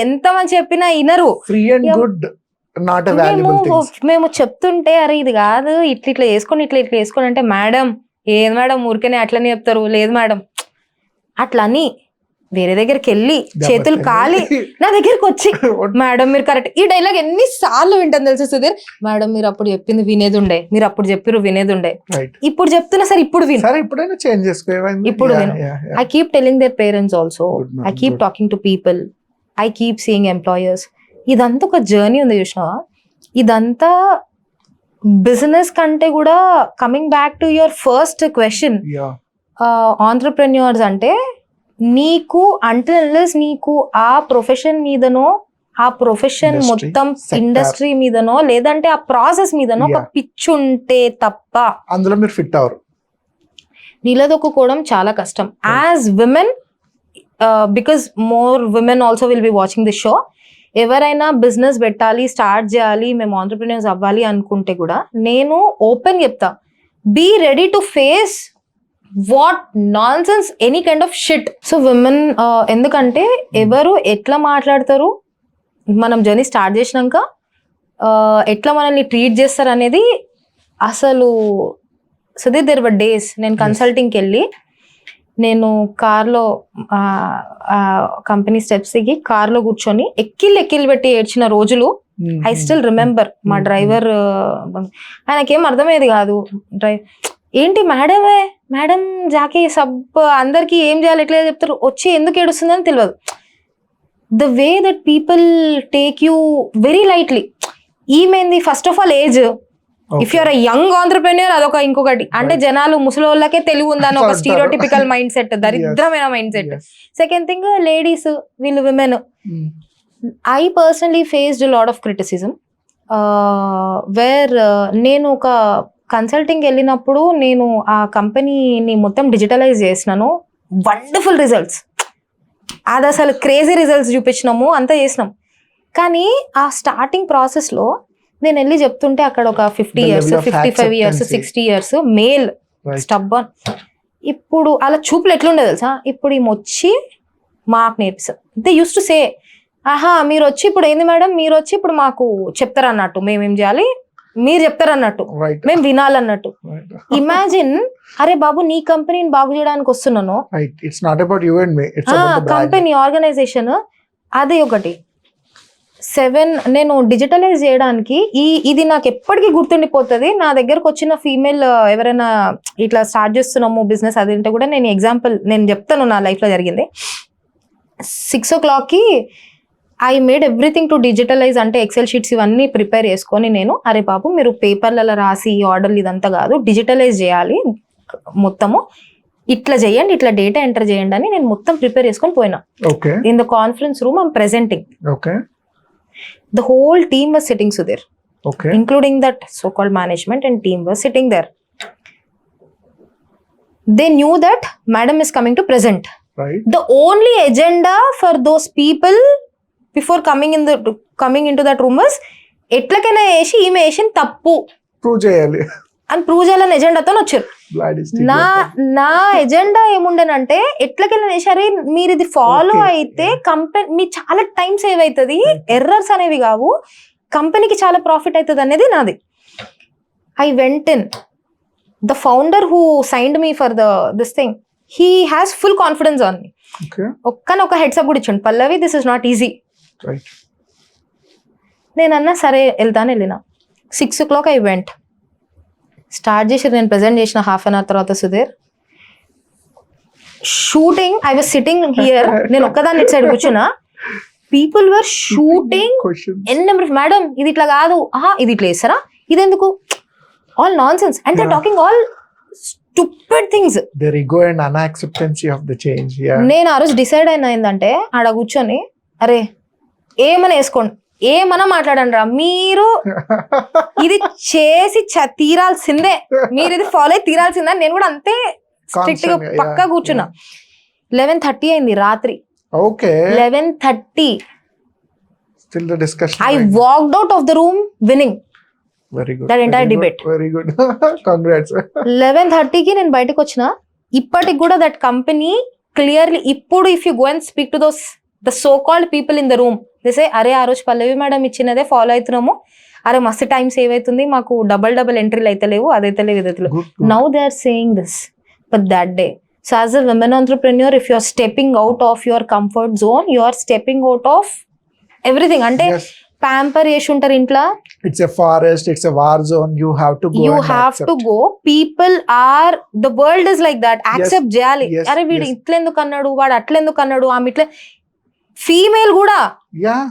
ఎంత మంది చెప్పినా వినరు. ఫ్రీ అండ్ గుడ్ నాట్ మేము చెప్తుంటే అరే ఇది కాదు, ఇట్లా చేసుకొని ఇట్లా చేసుకొని అంటే, మేడం ఏది మేడం ఊరికేనే అట్లనే చెప్తారు, లేదు మేడం అట్లా అని వేరే దగ్గరికి వెళ్ళి చేతులు కాలి నా దగ్గరికి వచ్చి మేడం మీరు కరెక్ట్. ఈ డైలాగ్ ఎన్ని సార్లు వింటాను తెలుసు సుధీర్. మేడం మీరు అప్పుడు చెప్పింది వినేది ఉండే, మీరు అప్పుడు చెప్పారు వినేది ఉండే, ఇప్పుడు చెప్తున్నా సరే ఇప్పుడు విను, ఇప్పుడు విను. I keep telling their parents also, I keep talking to people, I keep seeing employers. ఇదంతా ఒక జర్నీ ఉంది చూసినావా. ఇదంతా బిజినెస్ కంటే కూడా coming back to your first question, entrepreneurs అంటే నీకు అంటిల్ నీకు ఆ ప్రొఫెషన్ మీదనో, ఆ ప్రొఫెషన్ మొత్తం ఇండస్ట్రీ మీదనో, లేదంటే ఆ ప్రాసెస్ మీదనో ఒక పిచ్చి ఉంటే తప్ప అందులో మీరు ఫిట్ అవరు. నిలదొక్కుకోవడం చాలా కష్టం. As women, because more women also will be watching this show. ఎవరైనా బిజినెస్ పెట్టాలి, స్టార్ట్ చేయాలి, మేము ఆంటర్ప్రెన్యూర్స్ అవ్వాలి అనుకుంటే కూడా నేను ఓపెన్ చెప్తా, be ready to face what nonsense, any kind of shit. So women ఎందుకంటే ఎవరు ఎట్లా మాట్లాడతారు, మనం జర్నీ స్టార్ట్ చేసినాక ఎట్లా మనల్ని ట్రీట్ చేస్తారు అనేది అసలు. సో దేర్ వర్ డేస్ నేను కన్సల్టింగ్కి వెళ్ళి, నేను కార్లో కంపెనీ స్టెప్స్ దిగి కార్లో కూర్చొని ఎక్కిళ్ళు పెట్టి ఏడ్చిన రోజులు ఐ స్టిల్ రిమెంబర్. మా డ్రైవర్ ఆయనకేం అర్థమయ్యేది కాదు. ఏంటి మేడం జాకీ సబ్ అందరికి ఏం చేయాలి ఎట్లా చెప్తారు, వచ్చి ఎందుకు ఏడుస్తుందని తెలియదు. The way that people take you very lightly. ఈమెంది first of all age, if you're a young entrepreneur అదొక ఇంకొకటి, అంటే జనాలు ముసలి వాళ్ళకే తెలివి ఉందని ఒక స్టీరియోటిపికల్ మైండ్ సెట్, దరిద్రమైన mind set. Second thing ladies, వీళ్ళు women. I personally faced lot of criticism where నేను ఒక కన్సల్టింగ్ వెళ్ళినప్పుడు నేను ఆ కంపెనీని మొత్తం డిజిటలైజ్ చేసినాను. వండర్ఫుల్ రిజల్ట్స్, అది అసలు క్రేజీ రిజల్ట్స్ చూపించినాము, అంతా చేసినాం. కానీ ఆ స్టార్టింగ్ ప్రాసెస్లో నేను వెళ్ళి చెప్తుంటే అక్కడ ఒక 50 years, 55 years, 60 years male stubborn. ఇప్పుడు అలా చూపులు ఎట్లుండే తెలుసా, ఇప్పుడు ఈమె వచ్చి మాకు నేర్పిస్తారు. దే యూస్ టు సే, ఆహా మీరు వచ్చి ఇప్పుడు ఏంది మేడం, మీరు వచ్చి ఇప్పుడు మాకు చెప్తారన్నట్టు, మేమేం చేయాలి మీరు చెప్తారన్నట్టు, మేము వినాలన్నట్టు. ఇమాజిన్, అరే బాబు నీ కంపెనీని బాగు చేయడానికి వస్తున్నాను, కంపెనీ ఆర్గనైజేషన్. అదే ఒకటి 7 నేను డిజిటలైజ్ చేయడానికి ఇది నాకు ఎప్పటికీ గుర్తుండిపోతుంది. నా దగ్గరకు వచ్చిన ఫీమేల్ ఎవరైనా ఇట్లా స్టార్ట్ చేస్తున్నాము బిజినెస్ అది అంటే కూడా నేను ఎగ్జాంపుల్ నేను చెప్తాను, నా లైఫ్లో జరిగింది. 6 o'clockకి I made everything to digitalize, అంటే ఎక్సెల్ షీట్స్ ఇవన్నీ ప్రిపేర్ చేసుకొని నేను, అరే బాబు మీరు పేపర్లలో రాసి ఆర్డర్లు ఇదంతా కాదు, డిజిటలైజ్ చేయాలి మొత్తము, ఇట్లా చేయండి, ఇట్లా డేటా ఎంటర్ చేయండి అని నేను మొత్తం ప్రిపేర్ చేసుకొని పోయినా. In the conference room I'm presenting. The whole team was sitting, Sudhir. Including that so-called management and team was sitting there. they knew that madam is coming to present. Right. The only agenda for those people before coming into that room was ఎట్లకైనా వేసి ఈమె వేసిన తప్పు prove చేయాలి అని prove చేయాలని ఎజెండాతో వచ్చారు. Bloody నా agenda ఏముండేనంటే ఎట్లకెళ్ళి వేసారు మీరు ఇది ఫాలో Okay. అయితే కంపెనీ మీ చాలా టైం సేవ్ అవుతుంది, ఎర్రర్స్ అనేవి కావు, కంపెనీకి చాలా ప్రాఫిట్ అవుతుంది అనేది నాది. I went in, the founder who signed me for this thing, he has full confidence on me. Okay. ఒక హెడ్సప్ కూడా ఇచ్చాడు, Pallavi this is not easy. Right. నేను అన్నా సరే వెళ్ళిన 6 o'clock ఐ వెంట్, స్టార్ట్ చేసి నేను ప్రెజెంట్ చేసిన హాఫ్ అన్ అవర్ తర్వాత Sudheer shooting, I was sitting here, నేను ఒక్కదాన్ని ఇటు సైడ్ కూర్చున్నా, people were shooting Questions. Madam ఇది ఇట్లా కాదు, ఇది ఇట్లా వేస్తారా, ఇది ఎందుకు, all non sense, and they talking all stupid things. Their ego and unacceptancy of the change. Yeah. నేను ఆ రోజు డిసైడ్ అయినా ఏంటంటే ఆడ కూర్చొని అరే ఏమైనా వేసుకోండి, ఏమన్నా మాట్లాడండి రా, మీరు ఇది చేసి తీరాల్సిందే, మీరు ఇది ఫాలో అయి తీరాల్సిందే. నేను కూడా అంతే స్ట్రిక్ట్ గా Constant, పక్కా కూర్చున్నా. 11:30 అయింది రాత్రి, Okay. 11:30 Still the discussion. I going. walked out of the room winning Very good. that entire Very good, debate. Very good. Congrats. 11:30కి నేను బయటకు వచ్చిన. ఇప్పటికి కూడా దట్ కంపెనీ క్లియర్లీ, ఇప్పుడు if you go and speak to those the so called people in the room, they say అరే ఆ రోజు పల్లవి madam ఇచ్చినదే follow అవుతున్నాము, అరే మస్తు టైం సేవ్ అవుతుంది, మాకు డబల్ ఎంట్రీలు అయితే లేవు, అదైతే లేవు, ఇదైతే లేవు. Good, good. Now they are saying this, but that day. So as a women entrepreneur, if you are stepping out of your comfort zone, you are stepping out of everything. అంటే Yes. Pamper చేసి ఉంటారు ఇంట్లో, It's a forest. It's a war zone. You have to go. you and have accept. to go. People are, the world is like that. Accept చేయాలి. yes, అరే వీడు yes. ఇట్లెందుకు అన్నాడు, వాడు అట్లెందుకు అన్నాడు, ఆమె ఇట్లా. ఫీమేల్ కూడా Yeah.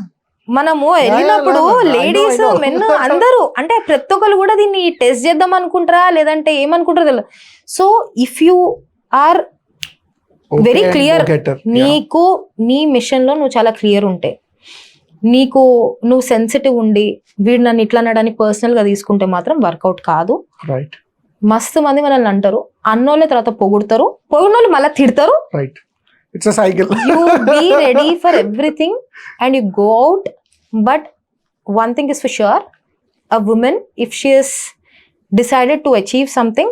మనము వెళ్ళినప్పుడు yeah, I know, ladies I know. Men అందరూ అంటే ప్రతి ఒక్కరు కూడా దీన్ని టెస్ట్ చేద్దాం అనుకుంటారా లేదంటే ఏమనుకుంటారో తెలియదు. So if you are Okay very and clear, go-getter. Yeah. నీకు నీ మిషన్ లో నువ్వు చాలా క్లియర్ ఉంటే, నీకు నువ్వు సెన్సిటివ్ ఉండి వీడు నన్ను ఇట్లా అన్నాడని పర్సనల్ గా తీసుకుంటే మాత్రం వర్కౌట్ కాదు. Right. మస్తు మంది మనల్ని అంటారు, అన్నోళ్ళే తర్వాత పొగుడతారు, పొగిడినోళ్ళు మళ్ళీ తిడతారు. Right. It's a cycle. You be ready for everything and you go out. But one thing is for sure, a woman, if she is decided to achieve something,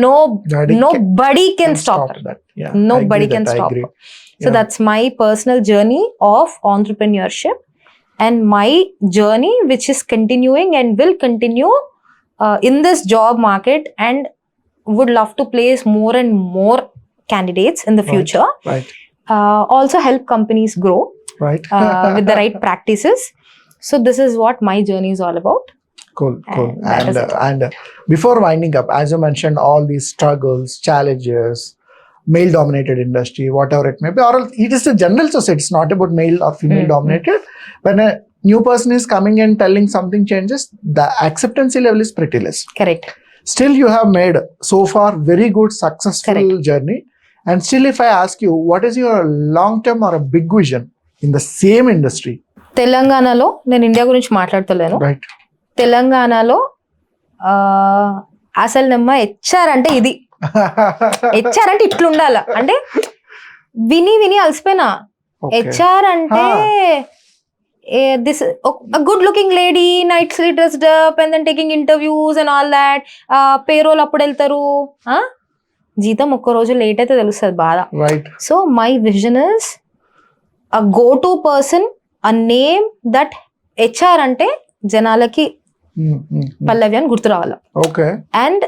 nobody can stop her. that. Yeah. Nobody I agree can that. I stop agree. her. So Yeah. that's my personal journey of entrepreneurship, and my journey which is continuing and will continue in this job market, and would love to place more and more candidates in the Right. future. Right. Also help companies grow Right. with the right practices. So this is what my journey is all about. Cool. Cool. And that is it. And before winding up, as you mentioned, all these struggles, challenges, male-dominated industry, whatever it may be, or it is the general society. It's not about male or female-dominated. When a new person is coming and telling something changes, the acceptance level is pretty less. Correct. Still, you have made so far very good, successful Correct. journey. And still, if I ask you, what is your long-term or a big vision in the same industry? తెలంగాణలో, నేను India గురించి మాట్లాడతలేను, Right. తెలంగాణలో అసలు నమ్మ HR అంటే ఇది, HR అంటే ఇట్లుండాల అంటే విని అలసిపోయినా. Okay. హెచ్ఆర్ అంటే this good looking lady, nicely dressed up and then taking interviews and all that, payroll అప్పుడు వెళ్తారు, జీతం ఒక్క రోజు లేట్ అయితే తెలుస్తుంది బాధ. Right. So my vision is a go to person, a name that HR అంటే జనాలకి పల్లవి అని గుర్తు రావాలి. Okay. అండ్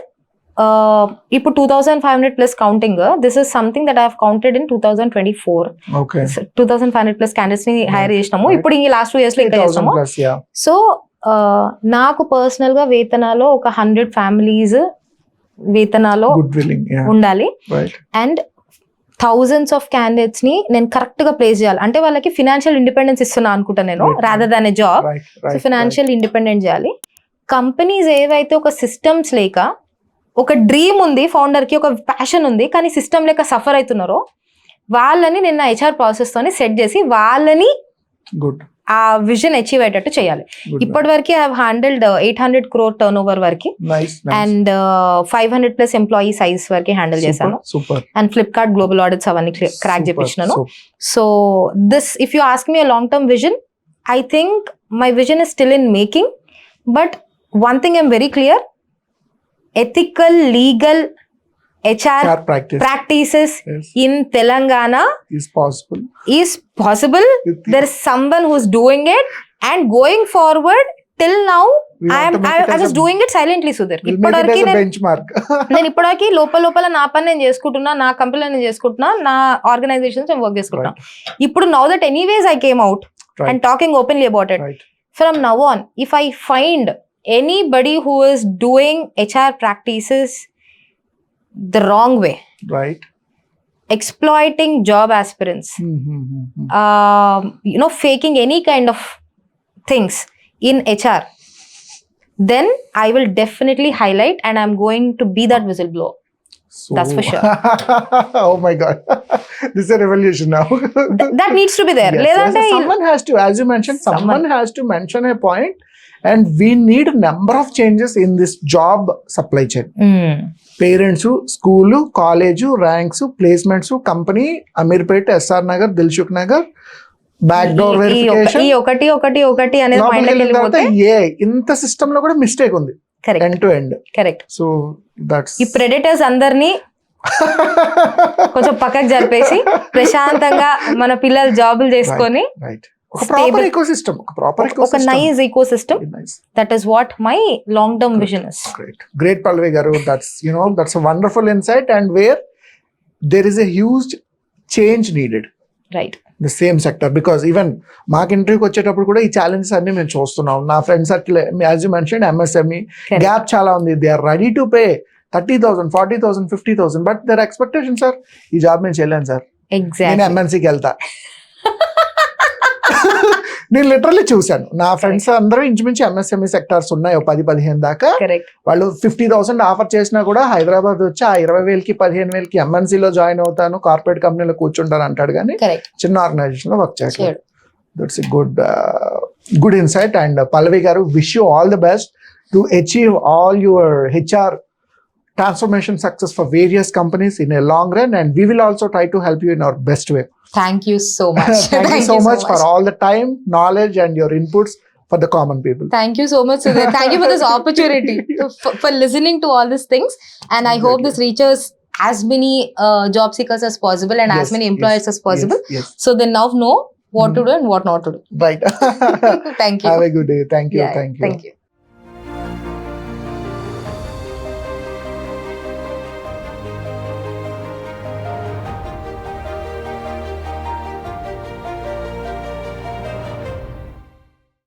ఇప్పుడు 2,500+ counting, this is something that I have counted in 2024. Okay. 2,500+ candidates ని హైర్ చేసినాము. Right. ఇప్పుడు ఈ లాస్ట్ 2 years లో ఇంకా 3,000 చేస్తాము. plus, yeah. సో నాకు పర్సనల్ గా వేతనాలో ఒక 100 ఫ్యామిలీస్ వేతనాలో Good willing, yeah. ఉండాలి. Right. And thousands of candidates ని నేను కరెక్ట్ గా ప్లేస్ చేయాలి. అంటే వాళ్ళకి ఫినాన్షియల్ ఇండిపెండెన్స్ ఇస్తున్నా అనుకుంటా నేను, Right. రాదర్ దాన్ ఎ job. Right. So Right. Financial independent చేయాలి. కంపెనీస్ ఏవైతే ఒక సిస్టమ్స్ లేక, ఒక డ్రీమ్ ఉంది ఫౌండర్ కి, ఒక ప్యాషన్ ఉంది కానీ సిస్టమ్ లేక సఫర్ అవుతున్నారో, వాళ్ళని నేను హెచ్ఆర్ ప్రాసెస్ తోని సెట్ చేసి వాళ్ళని Good. ఆ విజన్ అచీవ్ అయ్యేటట్టు చేయాలి. ఇప్పటి వరకు I have handled 800 crore turnover వరకు అండ్ 500+ ఎంప్లాయీ సైజ్ వరకు హ్యాండిల్ చేశాను. అండ్ ఫ్లిప్కార్ట్ గ్లోబల్ ఆడిట్స్ అవన్నీ క్రాక్ చేపించినాను. So this if you ask me a long term vision, I think my vision is still in making. But one thing I'm very clear, ethical, legal HR practices in Telangana is possible. There is someone who's doing it, and going forward till now I was doing it silently, Sudhir. ఇప్పటివరకు నేను ఇప్పటివరకు లోపల నా పని నేను చేసుకుంటున్నా, నా కంపెనీలో నేను చేసుకుంటున్నా, నా ఆర్గనైజేషన్స్ నేను వర్క్ చేసుకుంటున్నా. ఇప్పుడు now that anyways I came out and talking openly about it, from now on if I find anybody who is doing HR practices the wrong way, exploiting job aspirants, faking any kind of things in HR, then I will definitely highlight and I'm going to be that whistleblower. That's for sure. Oh my God. This is a revolution now. That needs to be there. Yes. Someone has to, as you mentioned, someone has to mention a point. And we need a number of changes in this job supply chain. Parents, school, college, ranks, placements, company, Amirpet, SR Nagar, Dilshuk Nagar, backdoor verification. ఒకటి అనేది mind లోకి వెళ్ళిపోతే ఇంత system లో కూడా mistake ఉంది. End to end. Correct. So that's ఈ predators అందరినీ కొంచెం పక్కకు జరిపేసి ప్రశాంతంగా మన పిల్లలు జాబులు చేసుకొని ఒక ప్రాపర్ ఎకోసిస్టమ్, ఒక nice ecosystem. That is what my long term vision is. Great Pallavi garu, that's a wonderful insight, and where there is a huge change needed, right, the same sector, because even మాకు ఇంటర్వ్యూకి వచ్చేటప్పుడు కూడా ఈ challenges అన్ని మేము చూస్తున్నాం. నా friends circle, as you mention, MSME gap చాలా ఉంది. They are ready to pay 30,000, 40,000, 50,000, but their expectation sir, ఈ జాబ్ నేను చేయలేను సార్, నేను MNCకి వెళ్తా. నేను లిటరల్లీ చూశాను, నా ఫ్రెండ్స్ అందరూ ఇంచుమించు MSME సెక్టార్స్ ఉన్నాయి, 10-15 దాకా. వాళ్ళు 50,000 ఆఫర్ చేసినా కూడా హైదరాబాద్ వచ్చి ఆ 20,000కి 15,000కి MNCలో జాయిన్ అవుతాను, కార్పొరేట్ కంపెనీలో కూర్చుంటాను అంటాడు, కానీ చిన్న ఆర్గనైజేషన్ లో వర్క్ చేస్తాడు. That's a good insight. And Pallavi garu, wish you all the best to achieve all your HR transformation success for various companies in a long run, and we will also try to help you in our best way. Thank you so much. Thank you so much for all the time, knowledge and your inputs for the common people. Thank you so much, Sudhir. Thank you for this opportunity for listening to all these things, and I hope this reaches as many job seekers as possible and as many employers as possible, so they now know what to do and what not to do. Right. Thank you. Have a good day. Thank you. Thank you.